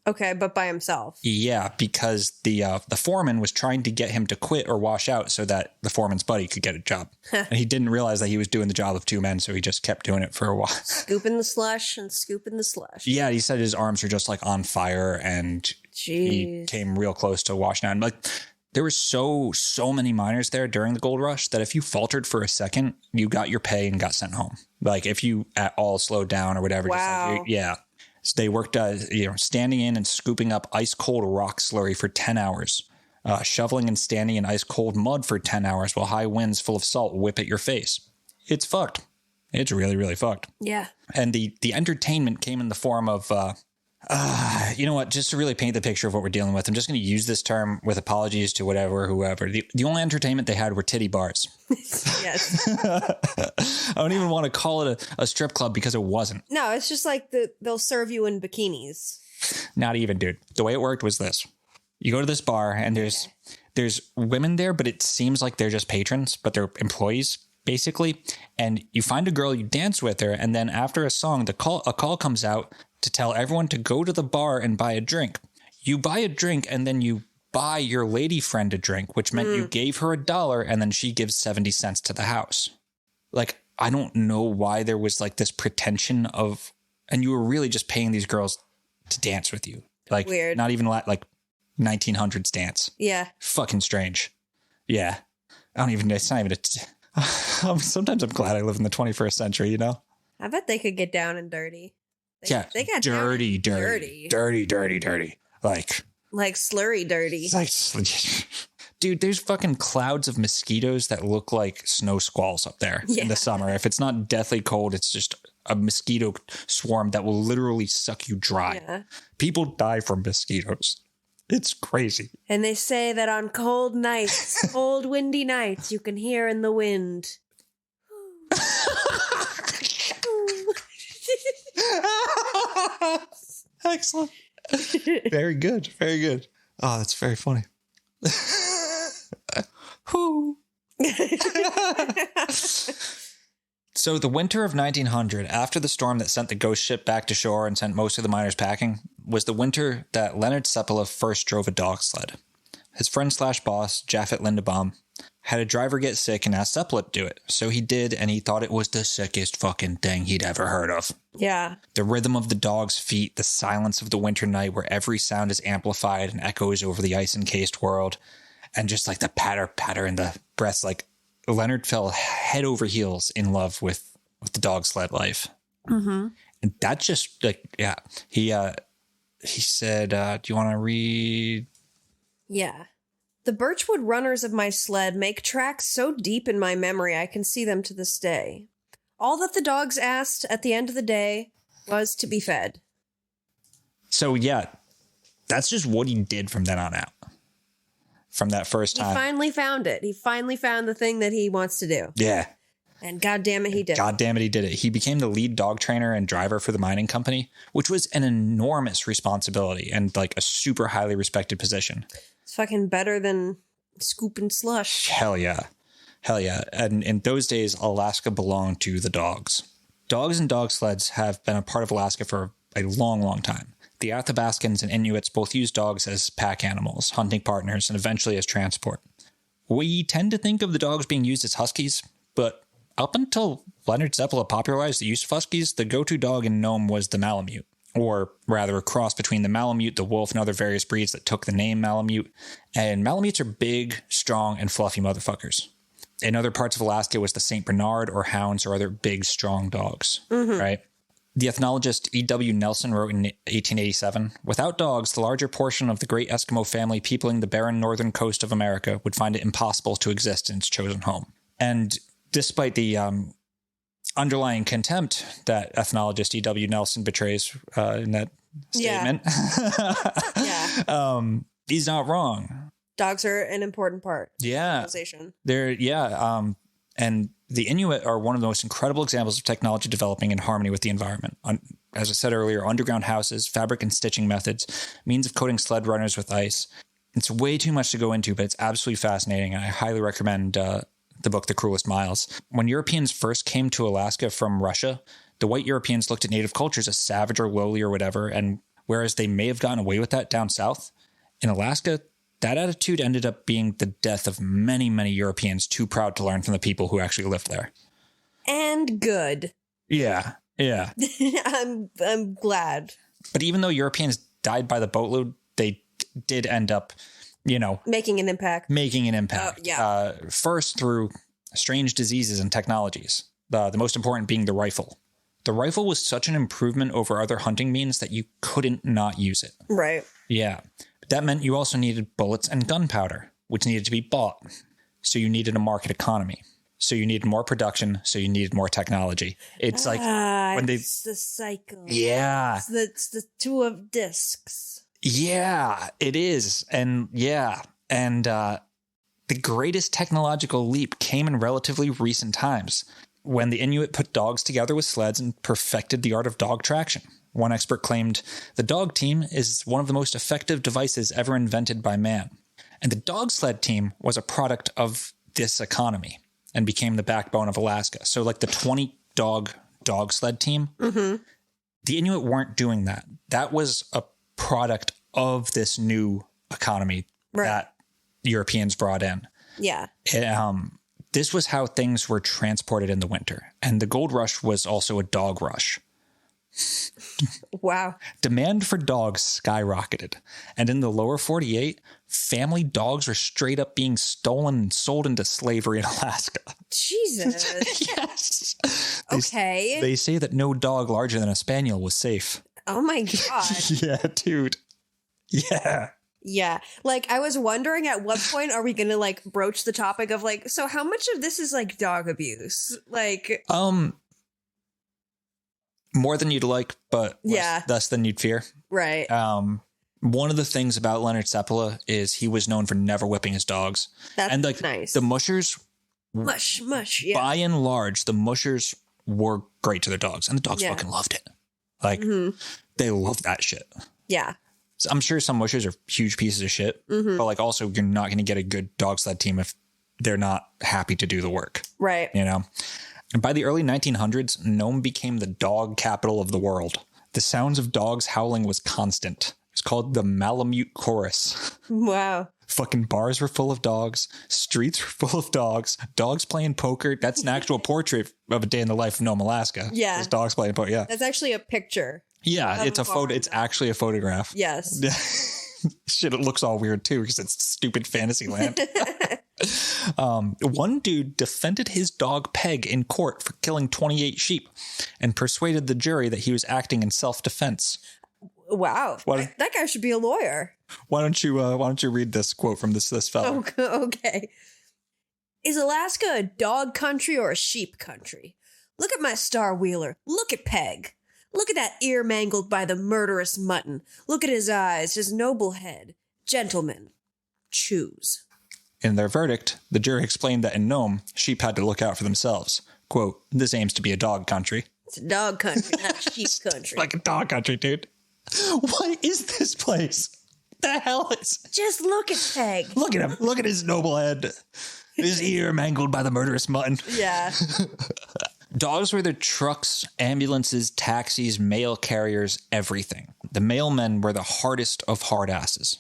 Okay, but by himself. Yeah, because the foreman was trying to get him to quit or wash out so that the foreman's buddy could get a job. And he didn't realize that he was doing the job of two men, so he just kept doing it for a while. Scooping the slush and scooping the slush. Yeah, he said his arms were just like on fire, and he came real close to washing out. Like, there were so many miners there during the gold rush that if you faltered for a second, you got your pay and got sent home. Like, if you at all slowed down or whatever. Wow. Just like, yeah. So they worked, standing in and scooping up ice cold rock slurry for 10 hours, shoveling and standing in ice cold mud for 10 hours while high winds full of salt whip at your face. It's fucked. It's really, really fucked. Yeah. And the entertainment came in the form of, you know what, just to really paint the picture of what we're dealing with, I'm just going to use this term with apologies to whoever. The only entertainment they had were titty bars. Yes. I don't even want to call it a strip club because it wasn't. No, it's just like they'll serve you in bikinis. Not even, dude. The way it worked was this. You go to this bar and there's women there, but it seems like they're just patrons, but they're employees basically. And you find a girl, you dance with her, and then after a song, a call comes out to tell everyone to go to the bar and buy a drink. You buy a drink and then you buy your lady friend a drink, which meant you gave her $1 and then she gives 70 cents to the house. Like, I don't know why there was like this pretension of, and you were really just paying these girls to dance with you. Like, weird. Not even like 1900s dance. Yeah. Fucking strange. Yeah. It's not even sometimes I'm glad I live in the 21st century, I bet they could get down and dirty. They got dirty. Like slurry dirty. Like, dude, there's fucking clouds of mosquitoes that look like snow squalls up there in the summer. If it's not deathly cold, it's just a mosquito swarm that will literally suck you dry. Yeah. People die from mosquitoes. It's crazy. And they say that on cold nights, cold windy nights, you can hear in the wind. Excellent. Very good. Very good. Oh, that's very funny. So the winter of 1900, after the storm that sent the ghost ship back to shore and sent most of the miners packing, was the winter that Leonhard Seppala first drove a dog sled. His friend/boss, Jaffet Lindenbaum, had a driver get sick and asked Seppala to do it. So he did, and he thought it was the sickest fucking thing he'd ever heard of. Yeah. The rhythm of the dog's feet, the silence of the winter night where every sound is amplified and echoes over the ice-encased world, and just like the patter in the breaths. Like, Leonhard fell head over heels in love with the dog sled life. Mm-hmm. And that just, like, yeah. He said, do you want to read? Yeah. The birchwood runners of my sled make tracks so deep in my memory I can see them to this day. All that the dogs asked at the end of the day was to be fed. So, yeah, that's just what he did from then on out. From that first time. He finally found it. He finally found the thing that he wants to do. Yeah. And goddamn it, he did. Goddamn it, he did it. He became the lead dog trainer and driver for the mining company, which was an enormous responsibility and like a super highly respected position. It's fucking better than scooping slush. Hell yeah. Hell yeah. And in those days, Alaska belonged to the dogs. Dogs and dog sleds have been a part of Alaska for a long, long time. The Athabascans and Inuits both use dogs as pack animals, hunting partners, and eventually as transport. We tend to think of the dogs being used as huskies, but up until Leonhard Seppala popularized the use of huskies, the go-to dog in Nome was the Malamute, or rather a cross between the Malamute, the wolf, and other various breeds that took the name Malamute. And Malamutes are big, strong, and fluffy motherfuckers. In other parts of Alaska, it was the St. Bernard or hounds or other big, strong dogs, right? The ethnologist E.W. Nelson wrote in 1887, "Without dogs, the larger portion of the great Eskimo family peopling the barren northern coast of America would find it impossible to exist in its chosen home." And despite the underlying contempt that ethnologist E.W. Nelson betrays in that statement, he's not wrong. Dogs are an important part of Yeah. civilization. And the Inuit are one of the most incredible examples of technology developing in harmony with the environment. As I said earlier, underground houses, fabric and stitching methods, means of coating sled runners with ice. It's way too much to go into, but it's absolutely fascinating. And I highly recommend the book, The Cruelest Miles. When Europeans first came to Alaska from Russia, the white Europeans looked at native cultures as savage or lowly or whatever. And whereas they may have gotten away with that down south, in Alaska, that attitude ended up being the death of many, many Europeans too proud to learn from the people who actually lived there. And good. Yeah. I'm glad. But even though Europeans died by the boatload, they did end up, Making an impact. First through strange diseases and technologies. The most important being the rifle. The rifle was such an improvement over other hunting means that you couldn't not use it. Right. Yeah. That meant you also needed bullets and gunpowder, which needed to be bought. So you needed a market economy. So you needed more production. So you needed more technology. It's like when it's the cycle. Yeah. It's the two of discs. Yeah, it is. And the greatest technological leap came in relatively recent times when the Inuit put dogs together with sleds and perfected the art of dog traction. One expert claimed, "The dog team is one of the most effective devices ever invented by man." And the dog sled team was a product of this economy and became the backbone of Alaska. So like the 20-dog sled team, the Inuit weren't doing that. That was a product of this new economy that Europeans brought in. Yeah. This was how things were transported in the winter. And the gold rush was also a dog rush. Wow. Demand for dogs skyrocketed. And in the lower 48, family dogs were straight up being stolen and sold into slavery in Alaska. Jesus. Yes. Okay. They say that no dog larger than a spaniel was safe. Oh my God. Yeah, dude. Yeah. Yeah. Like, I was wondering at what point are we going to like broach the topic of like, so how much of this is like dog abuse? Like, more than you'd like, but less than you'd fear. Right. One of the things about Leonhard Seppala is he was known for never whipping his dogs. That's and like nice. The mushers, mush. Yeah. By and large, the mushers were great to their dogs, and the dogs fucking loved it. Like they loved that shit. Yeah. So I'm sure some mushers are huge pieces of shit, but like also you're not going to get a good dog sled team if they're not happy to do the work. Right. And by the early 1900s, Nome became the dog capital of the world. The sounds of dogs howling was constant. It's called the Malamute Chorus. Wow. Fucking bars were full of dogs. Streets were full of dogs. Dogs playing poker. That's an actual portrait of a day in the life of Nome, Alaska. Yeah. There's dogs playing poker. Yeah. That's actually a picture. Yeah. It's a photo. It's actually a photograph. Yes. Shit, it looks all weird too because it's stupid fantasy land. One dude defended his dog Peg in court for killing 28 sheep and persuaded the jury that he was acting in self-defense. Wow. That guy should be a lawyer. Why don't you read this quote from this fellow? Okay. Is Alaska a dog country or a sheep country? Look at my star wheeler. Look at Peg. Look at that ear mangled by the murderous mutton. Look at his eyes, his noble head. Gentlemen, choose. In their verdict, the jury explained that in Nome, sheep had to look out for themselves. Quote, "This aims to be a dog country." It's a dog country, not a sheep country. Like a dog country, dude. What is this place? The hell is... Just look at Peg. Look at him. Look at his noble head. His ear mangled by the murderous mutton. Yeah. Dogs were the trucks, ambulances, taxis, mail carriers, everything. The mailmen were the hardest of hard asses.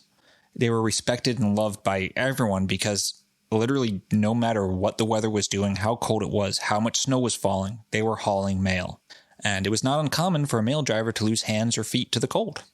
They were respected and loved by everyone because literally no matter what the weather was doing, how cold it was, how much snow was falling, they were hauling mail. And it was not uncommon for a mail driver to lose hands or feet to the cold.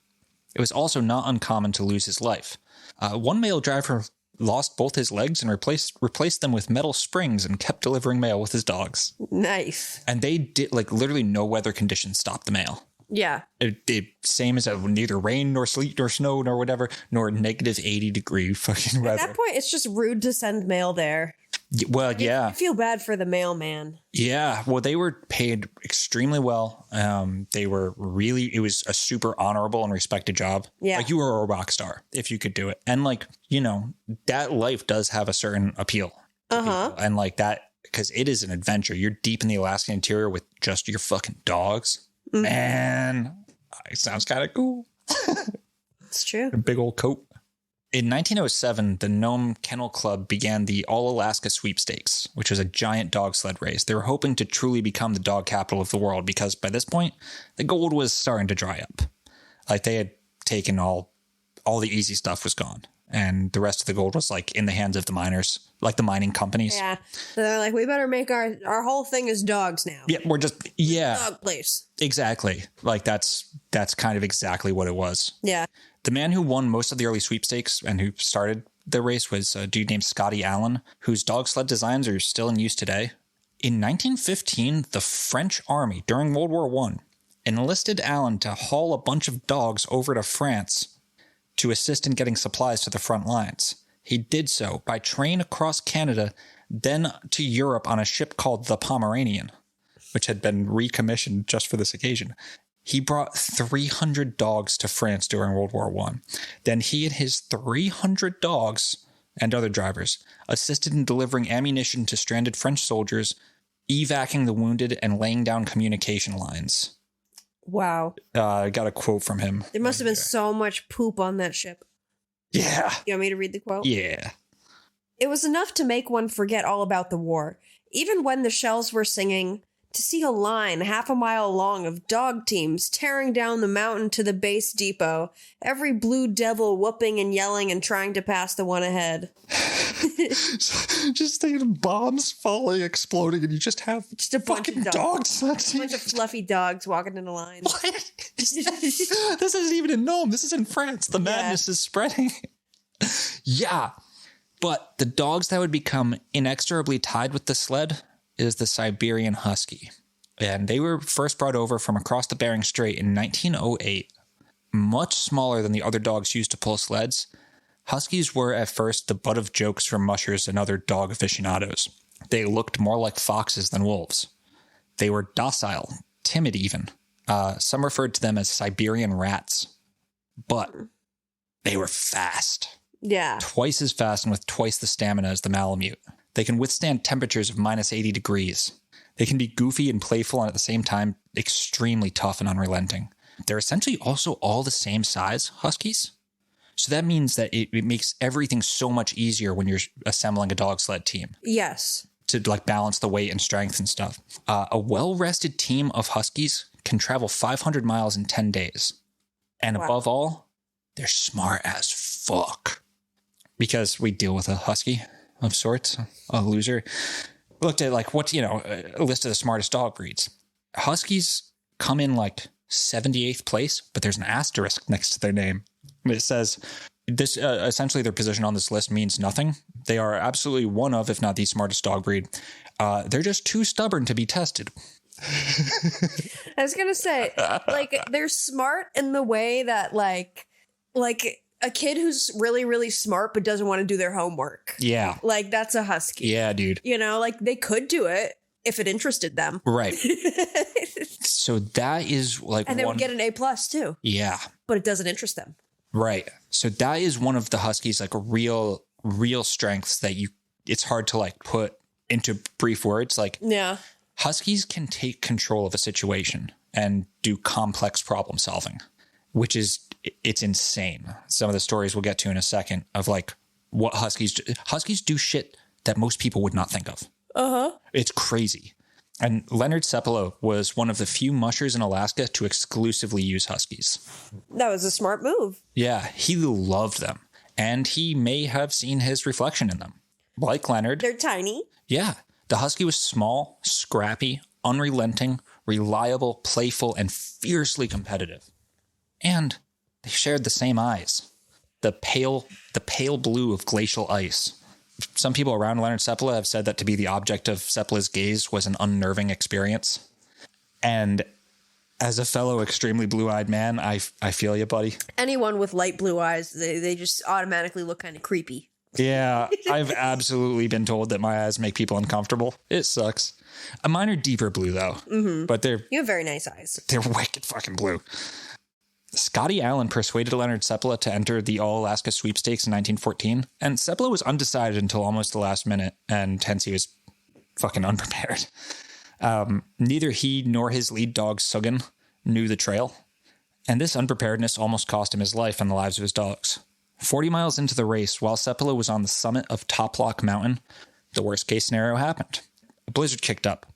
It was also not uncommon to lose his life. One mail driver lost both his legs and replaced them with metal springs and kept delivering mail with his dogs. Nice. And they did, like, literally no weather conditions stopped the mail. Yeah. It same as neither rain nor sleet nor snow nor whatever, nor negative 80-degree fucking weather. At that point, it's just rude to send mail there. Well, yeah. I feel bad for the mailman. Yeah. Well, they were paid extremely well. They were really, it was a super honorable and respected job. Yeah. Like, you were a rock star if you could do it. And, like, you know, that life does have a certain appeal. Uh-huh. And like that, because it is an adventure. You're deep in the Alaskan interior with just your fucking dogs. Mm-hmm. Man, it sounds kind of cool. It's true. A big old coat. In 1907, the Nome Kennel Club began the All-Alaska Sweepstakes, which was a giant dog sled race. They were hoping to truly become the dog capital of the world because by this point, the gold was starting to dry up. Like, they had taken all the easy stuff was gone. And the rest of the gold was, like, in the hands of the miners, like the mining companies. Yeah. So they're like, we better make our whole thing is dogs now. Yeah, we're just, yeah. Dog place. Exactly. Like, that's kind of exactly what it was. Yeah. The man who won most of the early sweepstakes and who started the race was a dude named Scotty Allen, whose dog sled designs are still in use today. In 1915, the French army, during World War I, enlisted Allen to haul a bunch of dogs over to France to assist in getting supplies to the front lines. He did so by train across Canada, then to Europe on a ship called the Pomeranian, which had been recommissioned just for this occasion. He brought 300 dogs to France during World War I. Then he and his 300 dogs and other drivers assisted in delivering ammunition to stranded French soldiers, evacing the wounded, and laying down communication lines. Wow. I got a quote from him. There must have been so much poop on that ship. Yeah. You want me to read the quote? Yeah. It was enough to make one forget all about the war. Even when the shells were singing, to see a line half a mile long of dog teams tearing down the mountain to the base depot, every blue devil whooping and yelling and trying to pass the one ahead. Just thinking bombs falling, exploding, and you just have just a bunch of dogs. A bunch of fluffy dogs walking in a line. What? This isn't even in Nome. This is in France. The madness is spreading. Yeah. But the dogs that would become inexorably tied with the sled is the Siberian husky. And they were first brought over from across the Bering Strait in 1908. Much smaller than the other dogs used to pull sleds, huskies were at first the butt of jokes from mushers and other dog aficionados. They looked more like foxes than wolves. They were docile, timid even. Some referred to them as Siberian rats. But they were fast. Yeah. Twice as fast and with twice the stamina as the Malamute. They can withstand temperatures of minus 80 degrees. They can be goofy and playful and at the same time extremely tough and unrelenting. They're essentially also all the same size, huskies. So that means that it makes everything so much easier when you're assembling a dog sled team. Yes. To like balance the weight and strength and stuff. A well-rested team of huskies can travel 500 miles in 10 days. And above all, they're smart as fuck. Because we deal with a husky of sorts, a loser. Looked at like what's, a list of the smartest dog breeds. Huskies come in like 78th place, but there's an asterisk next to their name. It says this essentially their position on this list means nothing. They are absolutely one of, if not the smartest dog breed. They're just too stubborn to be tested. I was gonna say, like, they're smart in the way that like a kid who's really, really smart but doesn't want to do their homework. Yeah. Like, that's a husky. Yeah, dude. Like, they could do it if it interested them. Right. So that is like and they would get an A+ too. Yeah. But it doesn't interest them. Right. So that is one of the huskies, like real strengths that it's hard to like put into brief words. Like, yeah, huskies can take control of a situation and do complex problem solving, which is, it's insane. Some of the stories we'll get to in a second of like what huskies do shit that most people would not think of. Uh-huh. It's crazy. And Leonhard Seppala was one of the few mushers in Alaska to exclusively use huskies. That was a smart move. Yeah, he loved them. And he may have seen his reflection in them. Like Leonhard. They're tiny. Yeah. The husky was small, scrappy, unrelenting, reliable, playful, and fiercely competitive. And they shared the same eyes. The pale blue of glacial ice. Some people around Leonhard Seppala have said that to be the object of Seppala's gaze was an unnerving experience. And as a fellow extremely blue-eyed man, I feel you, buddy. Anyone with light blue eyes, they just automatically look kind of creepy. Yeah, I've absolutely been told that my eyes make people uncomfortable. It sucks. Mine are deeper blue, though. Mm-hmm. But You have very nice eyes. they're wicked fucking blue. Scotty Allen persuaded Leonhard Seppala to enter the All-Alaska Sweepstakes in 1914, and Seppala was undecided until almost the last minute, and hence he was fucking unprepared. Neither he nor his lead dog, Suggen, knew the trail, and this unpreparedness almost cost him his life and the lives of his dogs. 40 miles into the race, while Seppala was on the summit of Toplock Mountain, the worst-case scenario happened. A blizzard kicked up.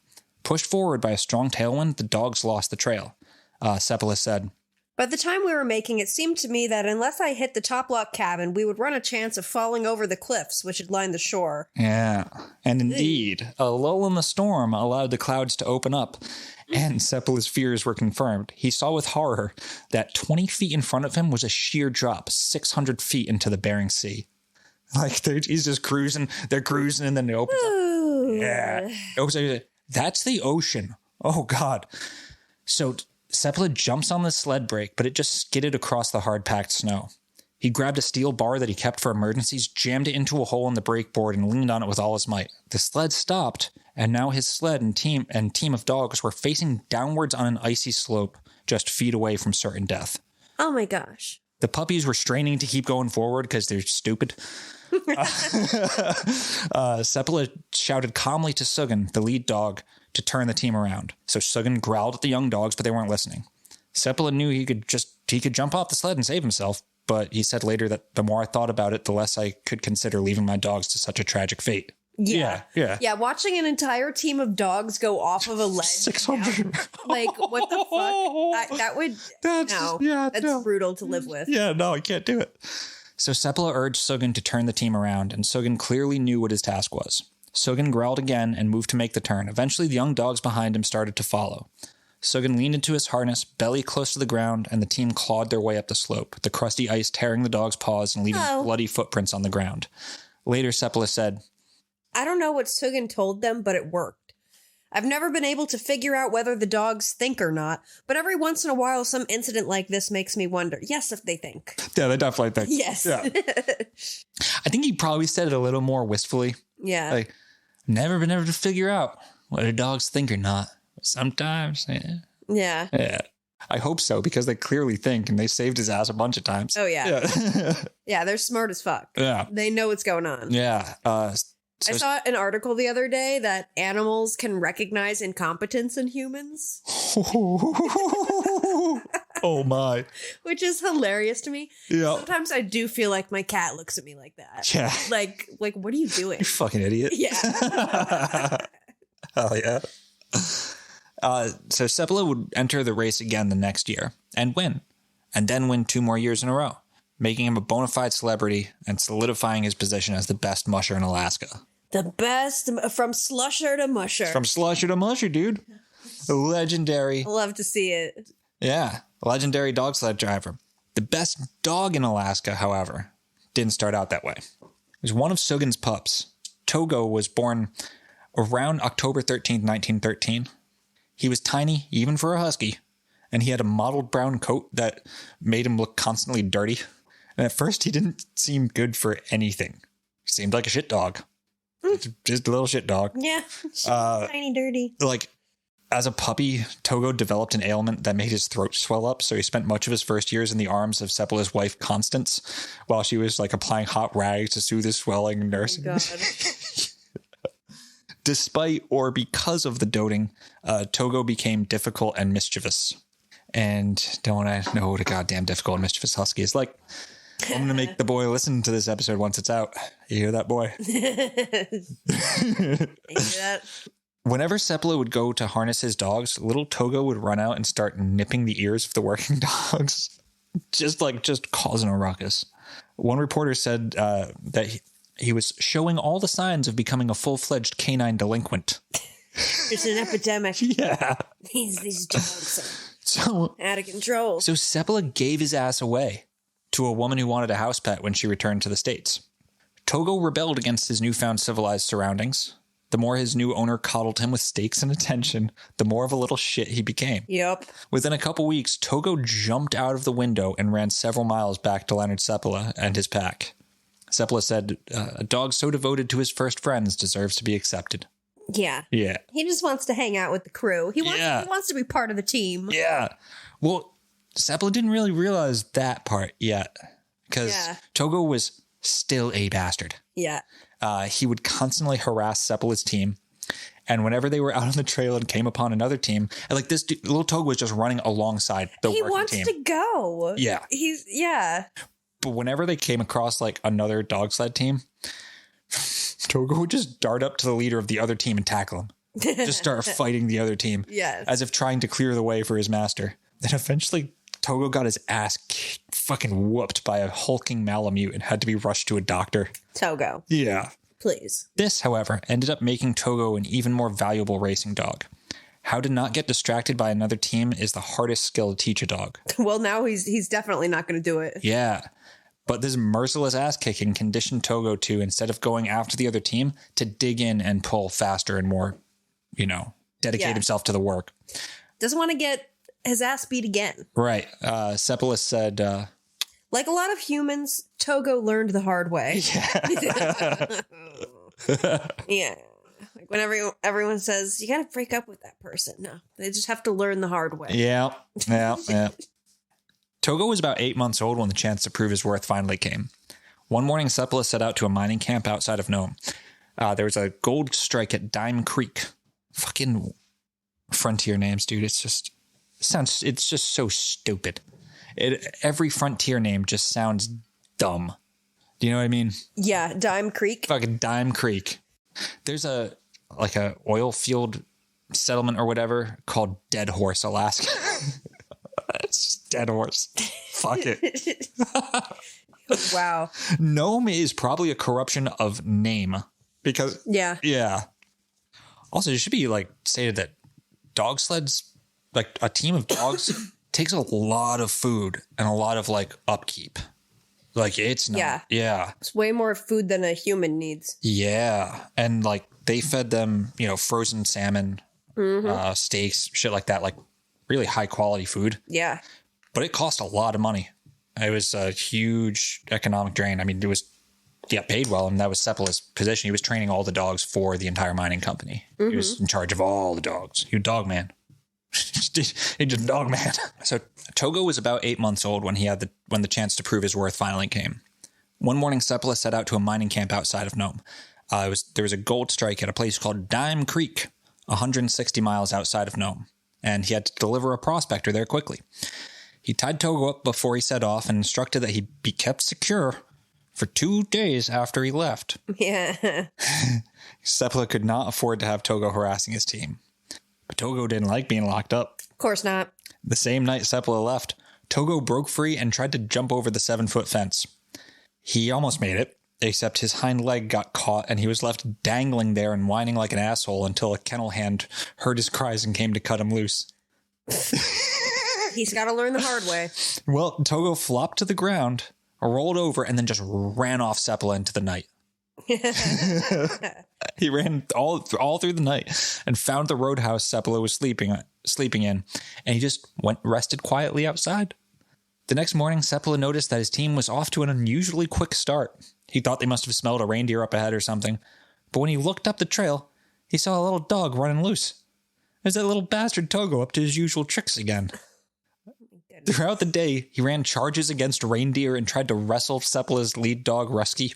Pushed forward by a strong tailwind, the dogs lost the trail. Seppala said, By the time we were making, it seemed to me that unless I hit the Toplock cabin, we would run a chance of falling over the cliffs which had lined the shore. Yeah, and indeed, a lull in the storm allowed the clouds to open up, and Seppala's fears were confirmed. He saw with horror that 20 feet in front of him was a sheer drop, 600 feet into the Bering Sea. Like, he's just cruising. They're cruising, and then it opens up. Yeah. It opens up. That's the ocean. Oh, God. So Seppala jumps on the sled brake, but it just skidded across the hard-packed snow. He grabbed a steel bar that he kept for emergencies, jammed it into a hole in the brake board, and leaned on it with all his might. The sled stopped, and now his sled and team of dogs were facing downwards on an icy slope, just feet away from certain death. Oh my gosh. The puppies were straining to keep going forward because they're stupid. Seppala shouted calmly to Suggen, the lead dog, to turn the team around. So Suggen growled at the young dogs, but they weren't listening. Seppala knew he could jump off the sled and save himself, but he said later that the more I thought about it, the less I could consider leaving my dogs to such a tragic fate. Yeah. Yeah. Watching an entire team of dogs go off of a ledge. 600. Like, what the fuck? That's brutal to live with. Yeah, no, I can't do it. So Seppala urged Suggen to turn the team around, and Suggen clearly knew what his task was. Suggen growled again and moved to make the turn. Eventually, the young dogs behind him started to follow. Suggen leaned into his harness, belly close to the ground, and the team clawed their way up the slope, the crusty ice tearing the dogs' paws and leaving bloody footprints on the ground. Later, Seppala said, I don't know what Suggen told them, but it worked. I've never been able to figure out whether the dogs think or not, but every once in a while, some incident like this makes me wonder. Yes, if they think. Yeah, they definitely think. Yes. Yeah. I think he probably said it a little more wistfully. Yeah. Like, never been able to figure out whether dogs think or not. Sometimes, Yeah. Yeah. I hope so, because they clearly think, and they saved his ass a bunch of times. Oh, yeah. Yeah, they're smart as fuck. Yeah. They know what's going on. Yeah. I saw an article the other day that animals can recognize incompetence in humans. Oh, my. Which is hilarious to me. Yeah. Sometimes I do feel like my cat looks at me like that. Yeah. Like what are you doing? You fucking idiot. Yeah. Hell yeah. So Seppala would enter the race again the next year and win. And then win 2 more years in a row, making him a bona fide celebrity and solidifying his position as the best musher in Alaska. The best from slusher to musher. From slusher to musher, dude. Legendary. I love to see it. Yeah, legendary dog sled driver. The best dog in Alaska, however, didn't start out that way. It was one of Suggen's pups. Togo was born around October 13th, 1913. He was tiny, even for a husky, and he had a mottled brown coat that made him look constantly dirty. And at first, he didn't seem good for anything. He seemed like a shit dog. Just a little shit dog. Yeah, tiny, dirty. Like, as a puppy, Togo developed an ailment that made his throat swell up, so he spent much of his first years in the arms of Seppala's wife, Constance, while she was, like, applying hot rags to soothe his swelling and nursing. Oh, God. Despite or because of the doting, Togo became difficult and mischievous. And don't I know what a goddamn difficult and mischievous husky is like? I'm going to make the boy listen to this episode once it's out. You hear that, boy? You hear that? Whenever Seppala would go to harness his dogs, little Togo would run out and start nipping the ears of the working dogs. just causing a ruckus. One reporter said that He was showing all the signs of becoming a full-fledged canine delinquent. It's an epidemic. Yeah. These dogs are So out of control. So Seppala gave his ass away to a woman who wanted a house pet when she returned to the States. Togo rebelled against his newfound civilized surroundings. The more his new owner coddled him with steaks and attention, the more of a little shit he became. Yep. Within a couple weeks, Togo jumped out of the window and ran several miles back to Leonhard Seppala and his pack. Seppala said, a dog so devoted to his first friends deserves to be accepted. Yeah. Yeah. He just wants to hang out with the crew. He wants to be part of the team. Yeah. Well, Seppala didn't really realize that part yet because Togo was still a bastard. Yeah. He would constantly harass Seppala's team. And whenever they were out on the trail and came upon another team, and like this little Togo was just running alongside the working team. He wants to go. Yeah. But whenever they came across like another dog sled team, Togo would just dart up to the leader of the other team and tackle him. Just start fighting the other team. Yes. As if trying to clear the way for his master. Then eventually Togo got his ass fucking whooped by a hulking Malamute and had to be rushed to a doctor. Togo. Yeah. Please. This, however, ended up making Togo an even more valuable racing dog. How to not get distracted by another team is the hardest skill to teach a dog. Well, now he's definitely not going to do it. Yeah. But this merciless ass kicking conditioned Togo to, instead of going after the other team, to dig in and pull faster and more, dedicate himself to the work. Doesn't want to get his ass beat again. Right. Seppala said... like a lot of humans, Togo learned the hard way. Yeah. Yeah. Like whenever everyone says, you got to break up with that person. No, they just have to learn the hard way. Yeah. Togo was about 8 months old when the chance to prove his worth finally came. One morning, Seppala set out to a mining camp outside of Nome. There was a gold strike at Dime Creek. Fucking frontier names, dude. It's just so stupid. Every frontier name just sounds dumb. Do you know what I mean? Yeah, Dime Creek. Fucking Dime Creek. There's a oil field settlement or whatever called Dead Horse, Alaska. It's just Dead Horse. Fuck it. Wow. Nome is probably a corruption of name because yeah. Also, it should be like stated that dog sleds, like a team of dogs, takes a lot of food and a lot of like upkeep. Like it's not. Yeah. It's way more food than a human needs. Yeah. And like they fed them, frozen salmon, steaks, shit like that, like really high quality food. Yeah. But it cost a lot of money. It was a huge economic drain. I mean, it was paid well, and that was Seppala's position. He was training all the dogs for the entire mining company. He was in charge of all the dogs. He was dog man. He just dog man. So Togo was about 8 months old when when the chance to prove his worth finally came. One morning, Seppala set out to a mining camp outside of Nome. There was a gold strike at a place called Dime Creek, 160 miles outside of Nome, and he had to deliver a prospector there quickly. He tied Togo up before he set off and instructed that he be kept secure for 2 days after he left. Yeah. Seppala could not afford to have Togo harassing his team. But Togo didn't like being locked up. Of course not. The same night Seppala left, Togo broke free and tried to jump over the 7-foot fence. He almost made it, except his hind leg got caught and he was left dangling there and whining like an asshole until a kennel hand heard his cries and came to cut him loose. He's got to learn the hard way. Well, Togo flopped to the ground, rolled over, and then just ran off Seppala into the night. He ran all through the night and found the roadhouse Seppala was sleeping in, and he just rested quietly outside. The next morning, Seppala noticed that his team was off to an unusually quick start. He thought they must have smelled a reindeer up ahead or something, but when he looked up the trail, he saw a little dog running loose. There's that little bastard Togo up to his usual tricks again. Throughout the day, he ran charges against reindeer and tried to wrestle Seppala's lead dog, Rusky.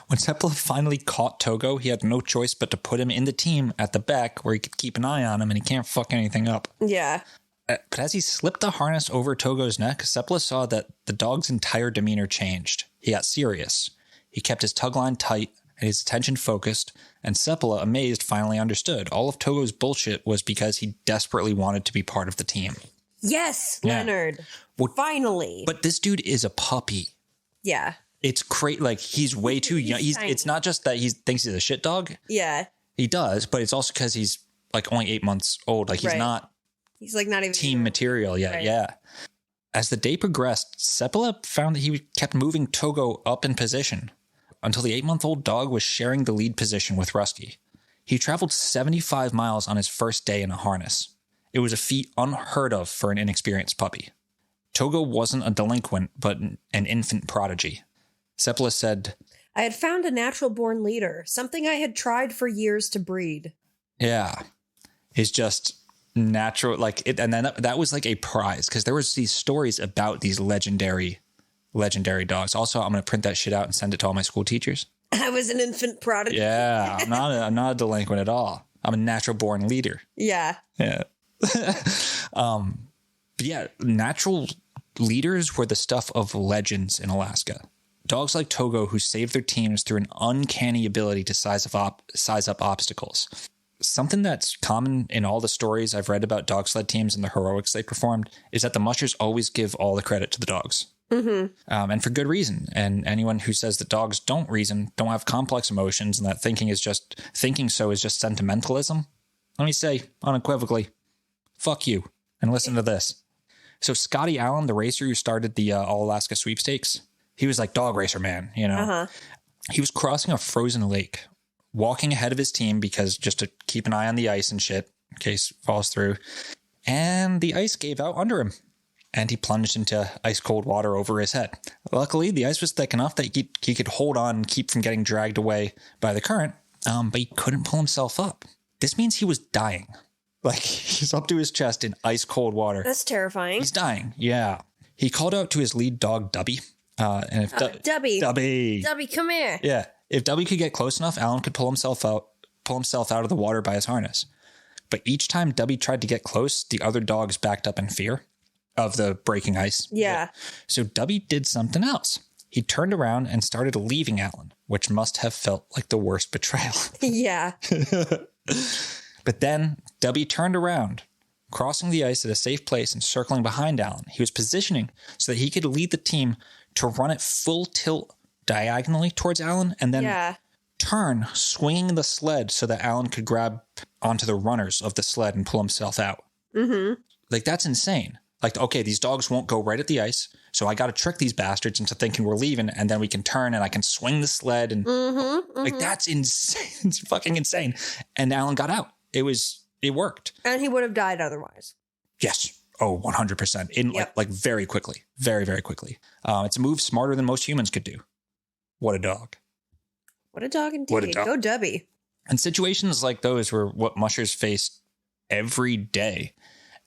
When Seppala finally caught Togo, he had no choice but to put him in the team at the back where he could keep an eye on him and he can't fuck anything up. Yeah. But as he slipped the harness over Togo's neck, Seppala saw that the dog's entire demeanor changed. He got serious. He kept his tug line tight and his attention focused, and Seppala, amazed, finally understood. All of Togo's bullshit was because he desperately wanted to be part of the team. Yes, Leonhard. Well, finally. But this dude is a puppy. Yeah. It's great. Like, he's way too young. It's not just that he thinks he's a shit dog. Yeah. He does, but it's also because he's like only 8 months old. Like, he's not. He's like not even team material yet. Right. Yeah. As the day progressed, Seppala found that he kept moving Togo up in position until the 8-month-old dog was sharing the lead position with Rusky. He traveled 75 miles on his first day in a harness. It was a feat unheard of for an inexperienced puppy. Togo wasn't a delinquent, but an infant prodigy. Seppala said, I had found a natural-born leader, something I had tried for years to breed. Yeah. He's just natural, like it, and then that was like a prize, because there was these stories about these legendary dogs. Also, I'm going to print that shit out and send it to all my school teachers. I was an infant prodigy. Yeah, I'm not a delinquent at all. I'm a natural-born leader. Yeah. Yeah. But yeah, natural leaders were the stuff of legends in Alaska. Dogs like Togo who saved their teams through an uncanny ability to size up obstacles. Something that's common in all the stories I've read about dog sled teams and the heroics they performed is that the mushers always give all the credit to the dogs. Mm-hmm. And for good reason. And anyone who says that dogs don't reason, don't have complex emotions, and that thinking so is just sentimentalism, let me say unequivocally, fuck you, and listen to this. So Scotty Allen, the racer who started the All-Alaska Sweepstakes, he was like dog racer man, you know. Uh-huh. He was crossing a frozen lake, walking ahead of his team because just to keep an eye on the ice and shit in case it falls through. And the ice gave out under him, and he plunged into ice-cold water over his head. Luckily, the ice was thick enough that he could hold on and keep from getting dragged away by the current, but he couldn't pull himself up. This means he was dying. Like, he's up to his chest in ice-cold water. That's terrifying. He's dying, yeah. He called out to his lead dog, Dubby. And if Dubby, come here. Yeah. If Dubby could get close enough, Alan could pull himself out of the water by his harness. But each time Dubby tried to get close, the other dogs backed up in fear of the breaking ice. Yeah. So Dubby did something else. He turned around and started leaving Alan, which must have felt like the worst betrayal. Yeah. But then Dubby turned around, crossing the ice at a safe place and circling behind Alan. He was positioning so that he could lead the team to run at full tilt diagonally towards Alan and then turn, swinging the sled so that Alan could grab onto the runners of the sled and pull himself out. Mm-hmm. Like, that's insane. Like, okay, these dogs won't go right at the ice, so I got to trick these bastards into thinking we're leaving, and then we can turn and I can swing the sled. And like, that's insane. It's fucking insane. And Alan got out. It worked. And he would have died otherwise. Yes. Oh, 100%. Like very quickly. Very, very quickly. It's a move smarter than most humans could do. What a dog. What a dog indeed. What a dog. Go Dubby. And situations like those were what mushers faced every day.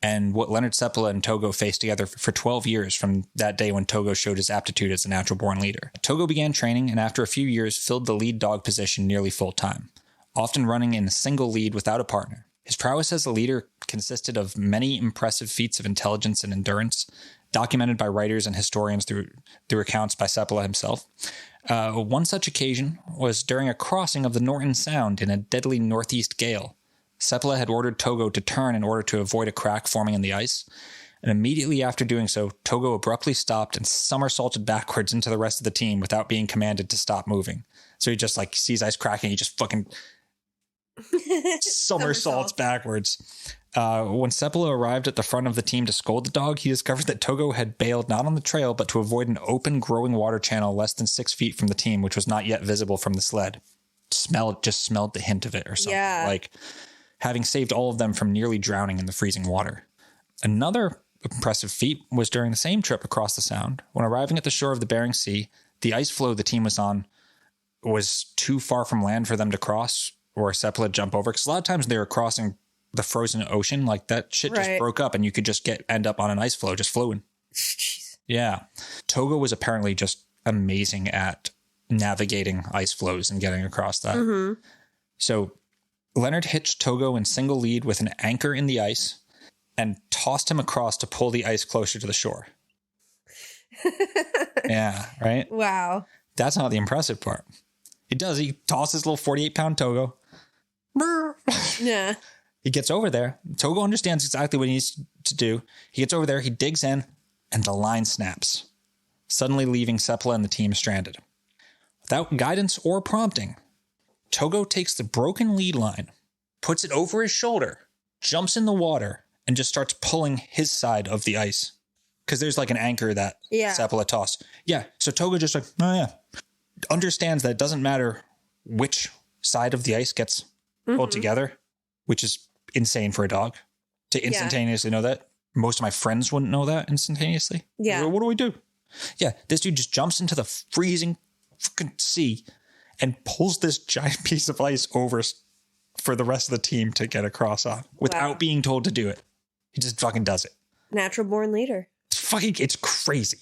And what Leonhard Seppala and Togo faced together for 12 years from that day when Togo showed his aptitude as a natural-born leader. Togo began training and after a few years filled the lead dog position nearly full-time, often running in a single lead without a partner. His prowess as a leader consisted of many impressive feats of intelligence and endurance, documented by writers and historians through accounts by Seppala himself. One such occasion was during a crossing of the Norton Sound in a deadly northeast gale. Seppala had ordered Togo to turn in order to avoid a crack forming in the ice, and immediately after doing so, Togo abruptly stopped and somersaulted backwards into the rest of the team without being commanded to stop moving. So he just sees ice cracking, he just fucking somersaults backwards. When Seppala arrived at the front of the team to scold the dog, he discovered that Togo had bailed not on the trail, but to avoid an open, growing water channel less than 6 feet from the team, which was not yet visible from the sled. Just smelled the hint of it or something. Yeah. Having saved all of them from nearly drowning in the freezing water. Another impressive feat was during the same trip across the Sound. When arriving at the shore of the Bering Sea, the ice floe the team was on was too far from land for them to cross or Seppala jump over. Because a lot of times they were crossing the frozen ocean, that shit just broke up and you could just end up on an ice floe just floating. Jeez. Yeah. Togo was apparently just amazing at navigating ice floes and getting across that. Mm-hmm. So Leonhard hitched Togo in single lead with an anchor in the ice and tossed him across to pull the ice closer to the shore. Yeah, right? Wow. That's not the impressive part. He tosses little 48-pound Togo. Yeah. He gets over there. Togo understands exactly what he needs to do. He gets over there, he digs in, and the line snaps, suddenly leaving Seppala and the team stranded. Without guidance or prompting, Togo takes the broken lead line, puts it over his shoulder, jumps in the water, and just starts pulling his side of the ice. Because there's like an anchor that Seppala tossed. Yeah, so Togo just like, oh yeah. Understands that it doesn't matter which side of the ice gets pulled together, which is insane for a dog to instantaneously know that. Most of my friends wouldn't know that instantaneously. Yeah. What do we do? Yeah, this dude just jumps into the freezing fucking sea and pulls this giant piece of ice over for the rest of the team to get across on without being told to do it. He just fucking does it. Natural born leader. It's crazy.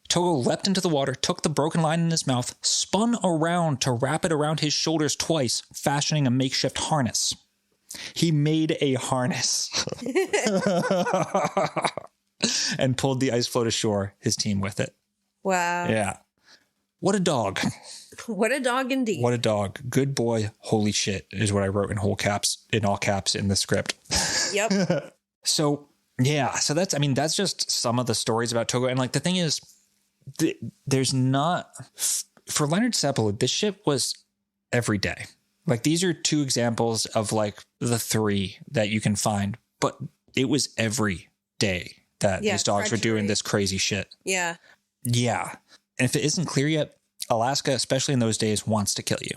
Togo leapt into the water, took the broken line in his mouth, spun around to wrap it around his shoulders twice, fashioning a makeshift harness. He made a harness and pulled the ice float ashore, his team with it. Wow. Yeah. What a dog. What a dog indeed. What a dog. Good boy. Holy shit is what I wrote in all caps in the script. Yep. So that's just some of the stories about Togo. And like, the thing is, there's not, for Leonhard Seppala, this shit was every day. Like, these are two examples of like the three that you can find, but it was every day that these dogs were doing this crazy shit. Yeah. Yeah. And if it isn't clear yet, Alaska, especially in those days, wants to kill you.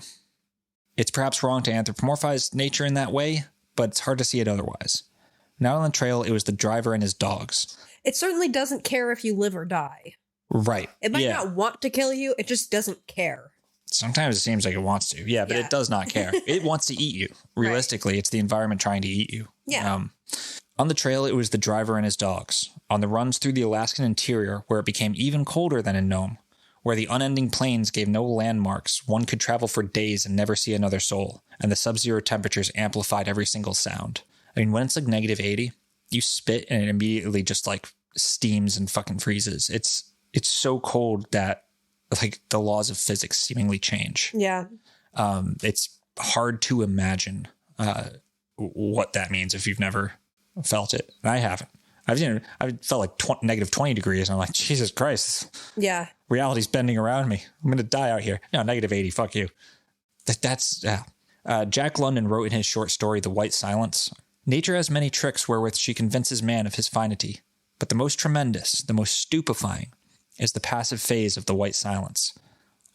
It's perhaps wrong to anthropomorphize nature in that way, but it's hard to see it otherwise. Now on the trail, it was the driver and his dogs. It certainly doesn't care if you live or die. Right. It might not want to kill you. It just doesn't care. Sometimes it seems like it wants to. Yeah, but it does not care. It wants to eat you. Realistically, it's the environment trying to eat you. Yeah. On the trail, it was the driver and his dogs. On the runs through the Alaskan interior, where it became even colder than in Nome, where the unending plains gave no landmarks, one could travel for days and never see another soul, and the sub-zero temperatures amplified every single sound. I mean, when it's like negative 80, you spit and it immediately just like steams and fucking freezes. It's so cold that like the laws of physics seemingly change. Yeah. It's hard to imagine what that means if you've never felt it. And I haven't. I felt like negative 20 degrees. And I'm like, Jesus Christ. Yeah. Reality's bending around me. I'm going to die out here. No, negative 80. Fuck you. That's Jack London wrote in his short story, The White Silence, nature has many tricks wherewith she convinces man of his finity, but the most tremendous, the most stupefying, is the passive phase of the white silence.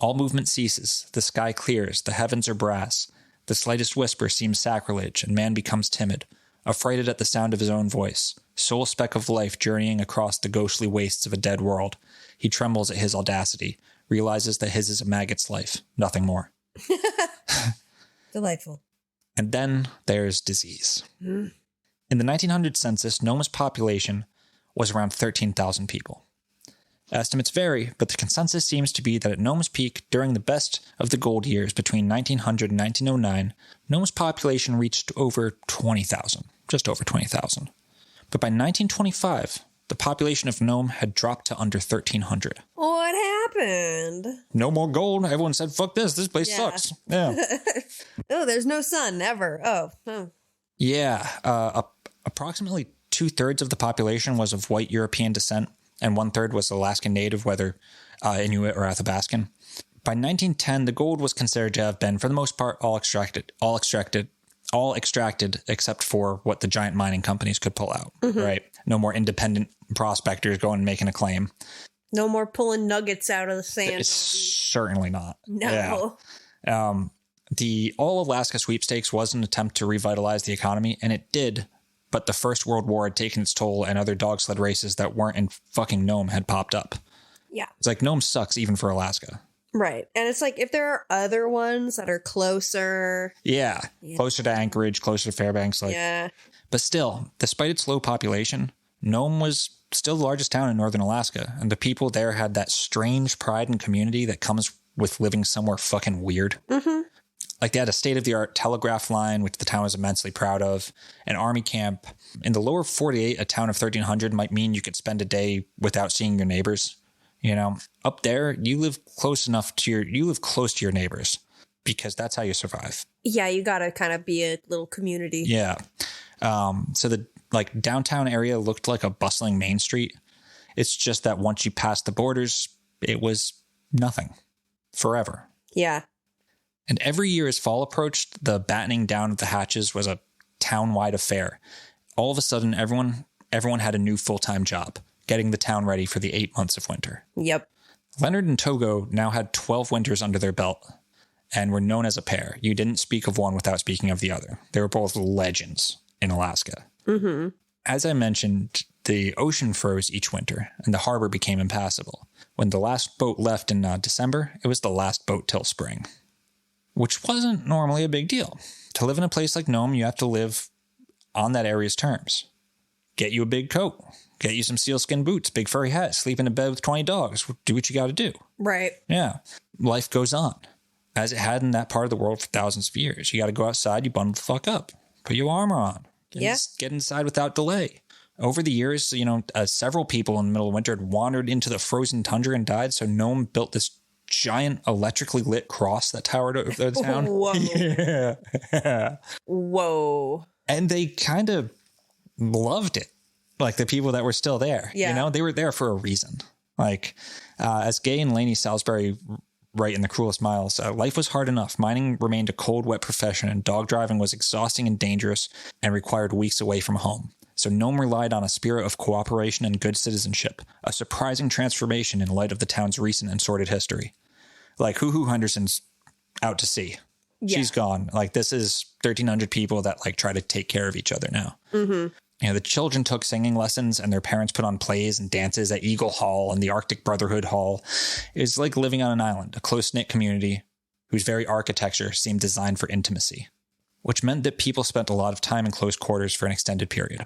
All movement ceases, the sky clears, the heavens are brass, the slightest whisper seems sacrilege, and man becomes timid, affrighted at the sound of his own voice, sole speck of life journeying across the ghostly wastes of a dead world. He trembles at his audacity, realizes that his is a maggot's life, nothing more. Delightful. And then there's disease. In the 1900 census, Nome's population was around 13,000 people. Estimates vary, but the consensus seems to be that at Nome's peak, during the best of the gold years between 1900 and 1909, Nome's population reached over 20,000, just over 20,000. But by 1925, the population of Nome had dropped to under 1,300. What happened? No more gold. Everyone said, fuck this place sucks. Yeah. Oh, there's no sun ever. Oh. Yeah. Approximately 2/3 of the population was of white European descent, and 1/3 was Alaskan Native, whether Inuit or Athabascan. By 1910, the gold was considered to have been, for the most part, all extracted except for what the giant mining companies could pull out, right? No more independent prospectors going and making a claim. No more pulling nuggets out of the sand. It's certainly not. No. Yeah. The All Alaska Sweepstakes was an attempt to revitalize the economy, and it did, but the First World War had taken its toll, and other dog sled races that weren't in fucking Nome had popped up. Yeah. It's like Nome sucks even for Alaska. Right. And it's like if there are other ones that are closer. Yeah. Closer to Anchorage, closer to Fairbanks. Yeah. But still, despite its low population, Nome was still the largest town in northern Alaska, and the people there had that strange pride and community that comes with living somewhere fucking weird. Like, they had a state-of-the-art telegraph line, which the town was immensely proud of, an army camp. In the lower 48, a town of 1,300 might mean you could spend a day without seeing your neighbors. You know, up there, you live close to your neighbors, because that's how you survive. Yeah, you gotta kind of be a little community. Yeah. So the downtown area looked like a bustling main street. It's just that once you pass the borders, it was nothing forever. Yeah. And every year as fall approached, the battening down of the hatches was a town-wide affair. All of a sudden, everyone had a new full-time job, getting the town ready for the 8 months of winter. Yep. Leonhard and Togo now had 12 winters under their belt and were known as a pair. You didn't speak of one without speaking of the other. They were both legends in Alaska. Mm-hmm. As I mentioned, the ocean froze each winter and the harbor became impassable. When the last boat left in December, it was the last boat till spring, which wasn't normally a big deal. To live in a place like Nome, you have to live on that area's terms. Get you a big coat, get you some sealskin boots, big furry hat, sleep in a bed with 20 dogs. Do what you got to do. Right. Yeah. Life goes on, as it had in that part of the world for thousands of years. You got to go outside, you bundle the fuck up, put your armor on, get inside without delay. Over the years, several people in the middle of winter had wandered into the frozen tundra and died, so Nome built this giant electrically lit cross that towered over the town. Whoa. Yeah. Whoa. And they kind of loved it. Like the people that were still there. Yeah. They were there for a reason. Like, as Gay and Lainey Salisbury write in The Cruelest Miles, life was hard enough. Mining remained a cold, wet profession, and dog driving was exhausting and dangerous and required weeks away from home. So Nome relied on a spirit of cooperation and good citizenship, a surprising transformation in light of the town's recent and sordid history. Like, Hoo Henderson's out to sea. Yeah. She's gone. Like, this is 1,300 people that, like, try to take care of each other now. Mm-hmm. The children took singing lessons, and their parents put on plays and dances at Eagle Hall and the Arctic Brotherhood Hall. It was like living on an island, a close-knit community whose very architecture seemed designed for intimacy, which meant that people spent a lot of time in close quarters for an extended period.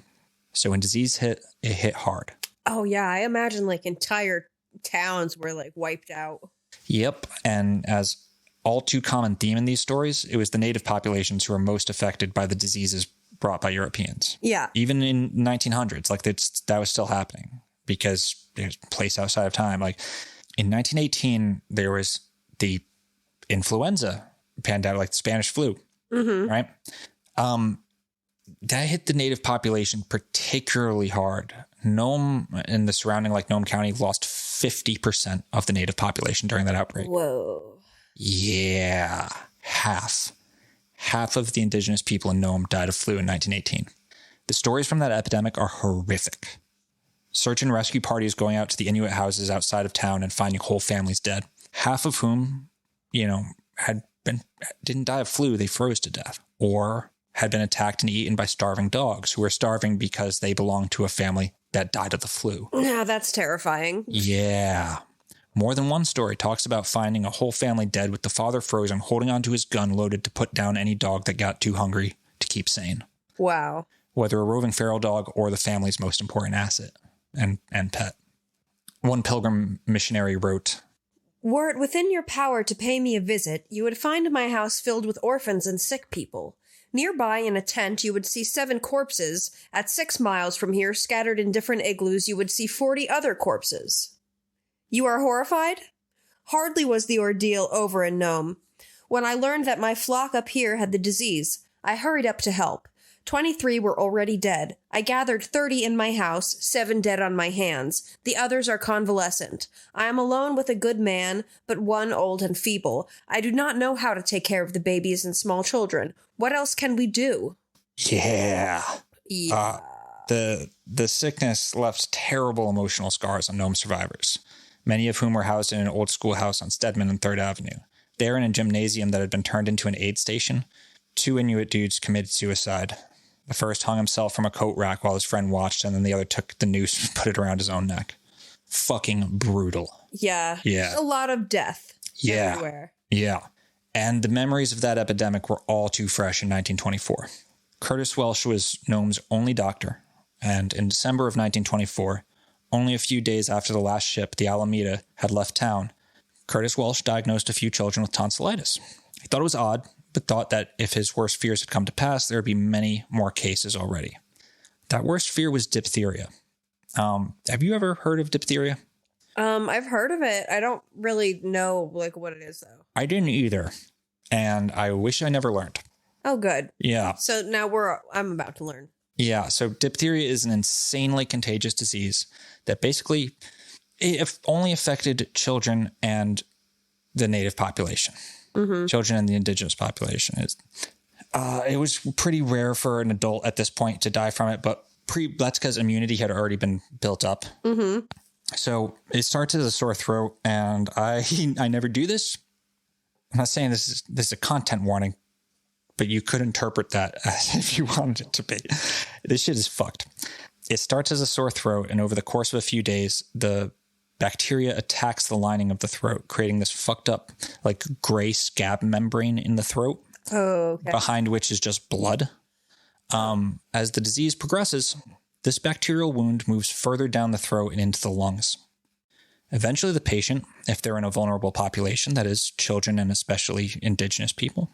So when disease hit, it hit hard. Oh, yeah. I imagine, like, entire towns were, like, wiped out. Yep. And as all too common theme in these stories, it was the native populations who were most affected by the diseases brought by Europeans. Yeah. Even in 1900s, like, that was still happening because there's a place outside of time. Like, in 1918, there was the influenza pandemic, like the Spanish flu, right? That hit the native population particularly hard. Nome and the surrounding, like, Nome County, lost 50% of the native population during that outbreak. Whoa. Yeah. Half of the indigenous people in Nome died of flu in 1918. The stories from that epidemic are horrific. Search and rescue parties going out to the Inuit houses outside of town and finding whole families dead. Half of whom, didn't die of flu, they froze to death. Or had been attacked and eaten by starving dogs who were starving because they belonged to a family that died of the flu. Yeah, that's terrifying. Yeah. More than one story talks about finding a whole family dead with the father frozen, holding onto his gun loaded to put down any dog that got too hungry to keep sane. Wow. Whether a roving feral dog or the family's most important asset and pet. One pilgrim missionary wrote, "Were it within your power to pay me a visit, you would find my house filled with orphans and sick people. Nearby in a tent, you would see 7 corpses. At 6 miles from here, scattered in different igloos, you would see 40 other corpses. You are horrified?" Hardly was the ordeal over in Nome. When I learned that my flock up here had the disease, I hurried up to help. 23 were already dead. I gathered 30 in my house, 7 dead on my hands. The others are convalescent. I am alone with a good man, but one old and feeble. I do not know how to take care of the babies and small children. What else can we do? Yeah. The sickness left terrible emotional scars on Nome survivors, many of whom were housed in an old schoolhouse on Stedman and 3rd Avenue. There, in a gymnasium that had been turned into an aid station, 2 Inuit dudes committed suicide. The first hung himself from a coat rack while his friend watched, and then the other took the noose and put it around his own neck. Fucking brutal. Yeah. Yeah. A lot of death. Yeah. Everywhere. Yeah. And the memories of that epidemic were all too fresh in 1924. Curtis Welsh was Nome's only doctor, and in December of 1924, only a few days after the last ship, the Alameda, had left town, Curtis Welsh diagnosed a few children with tonsillitis. He thought it was odd, but thought that if his worst fears had come to pass, there would be many more cases already. That worst fear was diphtheria. Have you ever heard of diphtheria? I've heard of it. I don't really know, like, what it is, though. I didn't either, and I wish I never learned. Oh, good. Yeah. So now I'm about to learn. Yeah, so diphtheria is an insanely contagious disease that basically It only affected children and the native population. Children and the indigenous population. It was pretty rare for an adult at this point to die from it, but that's because immunity had already been built up. So it starts as a sore throat, and I never do this. I'm not saying this is a content warning, but you could interpret that as if you wanted it to be. This shit is fucked. It starts as a sore throat, and over the course of a few days, the bacteria attacks the lining of the throat, creating this fucked up, like, gray scab membrane in the throat, behind which is just blood. As the disease progresses, this bacterial wound moves further down the throat and into the lungs. Eventually, the patient, if they're in a vulnerable population, that is, children and especially indigenous people,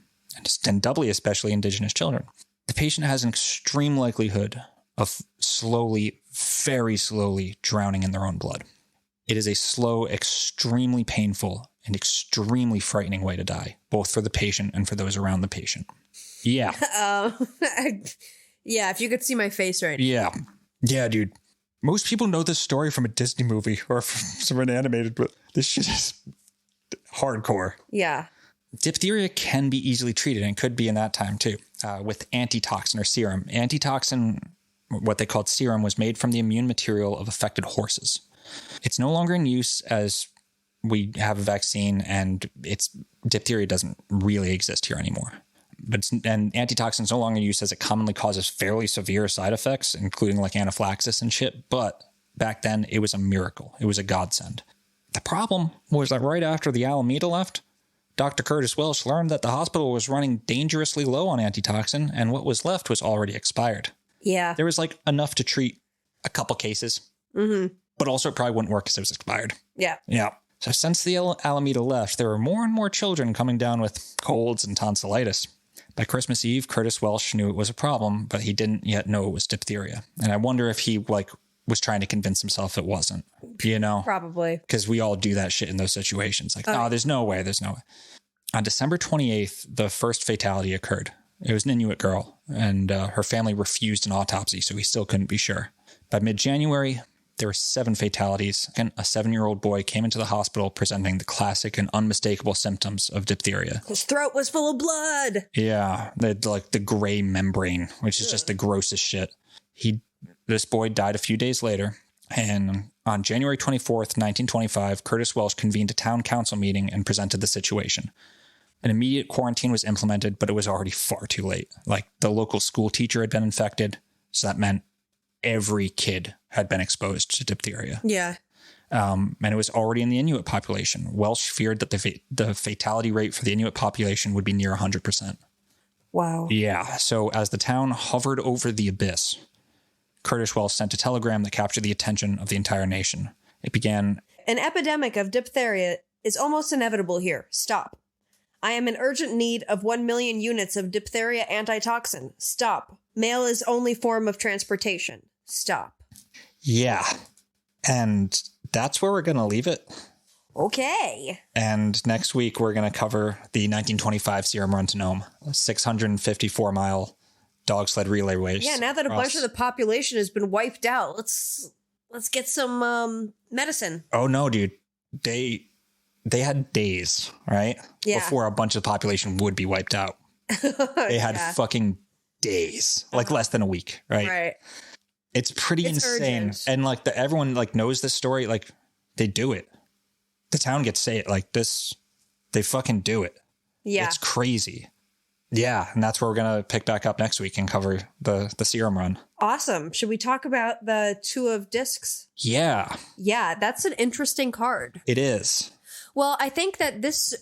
and doubly especially indigenous children, the patient has an extreme likelihood of slowly, very slowly drowning in their own blood. It is a slow, extremely painful, and extremely frightening way to die, both for the patient and for those around the patient. Yeah. Yeah, if you could see my face right now. Yeah. Yeah, dude. Most people know this story from a Disney movie or from an animated, but this shit is hardcore. Yeah. Diphtheria can be easily treated, and could be in that time too, with antitoxin or serum. Antitoxin, what they called serum, was made from the immune material of affected horses. It's no longer in use as we have a vaccine, and diphtheria doesn't really exist here anymore. And antitoxin is no longer in use as it commonly causes fairly severe side effects, including like anaphylaxis and shit. But back then, it was a miracle. It was a godsend. The problem was that right after the Alameda left, Dr. Curtis Welsh learned that the hospital was running dangerously low on antitoxin, and what was left was already expired. Yeah. There was like enough to treat a couple cases. But also it probably wouldn't work because it was expired. Yeah. Yeah. So since the Alameda left, there were more and more children coming down with colds and tonsillitis. By Christmas Eve, Curtis Welsh knew it was a problem, but he didn't yet know it was diphtheria. And I wonder if he was trying to convince himself it wasn't, Probably. Because we all do that shit in those situations. Like, there's no way. On December 28th, the first fatality occurred. It was an Inuit girl, and her family refused an autopsy, so we still couldn't be sure. By mid-January, there were 7 fatalities, and a 7-year-old boy came into the hospital presenting the classic and unmistakable symptoms of diphtheria. His throat was full of blood. Yeah, the gray membrane, which is just the grossest shit. This boy died a few days later, and on January 24th, 1925, Curtis Welsh convened a town council meeting and presented the situation. An immediate quarantine was implemented, but it was already far too late. Like, the local school teacher had been infected, so that meant every kid had been exposed to diphtheria. Yeah. And it was already in the Inuit population. Welsh feared that the fatality rate for the Inuit population would be near 100%. Wow. Yeah. So as the town hovered over the abyss, Curtis Welsh sent a telegram that captured the attention of the entire nation. It began, "An epidemic of diphtheria is almost inevitable here. Stop. I am in urgent need of 1 million units of diphtheria antitoxin. Stop. Mail is only form of transportation. Stop." Yeah. And that's where we're going to leave it. Okay. And next week, we're going to cover the 1925 Serum Run to Nome, a 654-mile dog sled relay race. Yeah, now that a bunch of the population has been wiped out, let's get some medicine. Oh, no, dude. They had days, right? Yeah. Before a bunch of the population would be wiped out. They had fucking days, like less than a week, right? Right. It's pretty insane. Urgent. And like everyone like knows this story. Like, they do it. The town gets say it like this. They fucking do it. Yeah. It's crazy. Yeah. And that's where we're going to pick back up next week and cover the serum run. Awesome. Should we talk about the 2 of discs? Yeah. Yeah, that's an interesting card. It is. Well, I think that this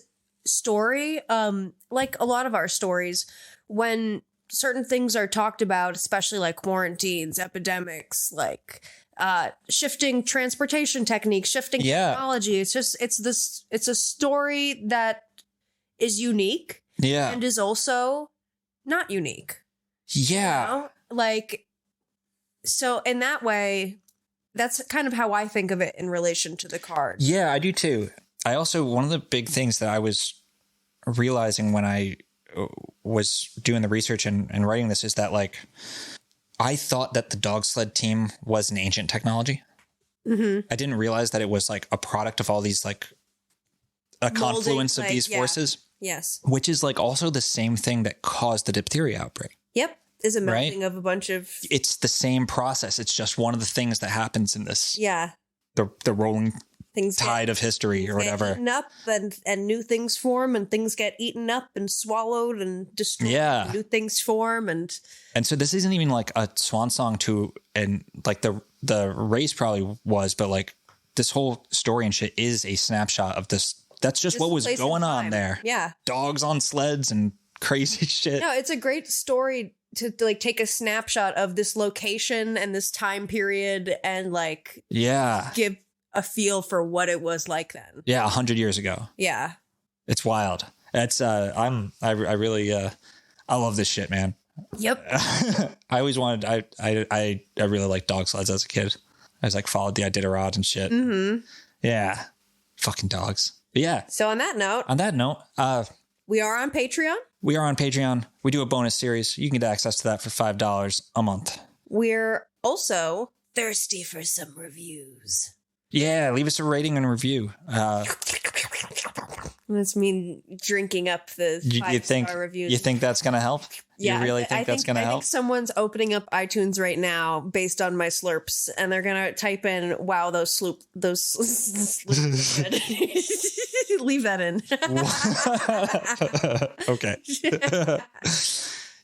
story, like a lot of our stories, when certain things are talked about, especially like quarantines, epidemics, like shifting transportation techniques, shifting technology, it's a story that is unique. Yeah. And is also not unique. Yeah. You know? Like, so in that way, that's kind of how I think of it in relation to the card. Yeah, I do too. I also, one of the big things that I was realizing when I was doing the research and writing this is that, like, I thought that the dog sled team was an ancient technology. Mm-hmm. I didn't realize that it was like a product of all these like a confluence of these forces. Yes. Which is like also the same thing that caused the diphtheria outbreak. Yep. Is a melting of a bunch of... It's the same process. It's just one of the things that happens in this. Yeah. The rolling things tide of history or whatever. Eaten up and new things form, and things get eaten up and swallowed and destroyed. Yeah. And new things form and so this isn't even like a swan song to, and like the race probably was, but like this whole story and shit is a snapshot of this. That's just what was going on there. Yeah. Dogs on sleds and crazy shit. No, it's a great story to like take a snapshot of this location and this time period and like give a feel for what it was like then. Yeah, 100 years ago. Yeah. It's wild. It's I really I love this shit, man. Yep. I always wanted I really liked dog sleds as a kid. I was like followed the Iditarod and shit. Mm-hmm. Yeah. Fucking dogs. But yeah. So on that note, we are on Patreon. We are on Patreon. We do a bonus series. You can get access to that for $5 a month. We're also thirsty for some reviews. Yeah, leave us a rating and review. That's me drinking up the 5-star reviews. You think that's going to help? Yeah, you really think that's going to help? I think someone's opening up iTunes right now based on my slurps, and they're going to type in, wow, those slurps are good. Leave that in. Okay.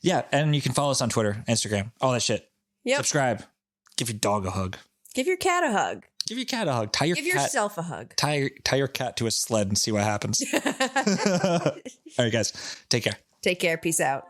Yeah, and you can follow us on Twitter, Instagram, all that shit. Yep. Subscribe. Give your dog a hug. Give your cat a hug. Give your cat a hug. Give yourself a hug. Tie your cat to a sled and see what happens. All right, guys. Take care. Take care. Peace out.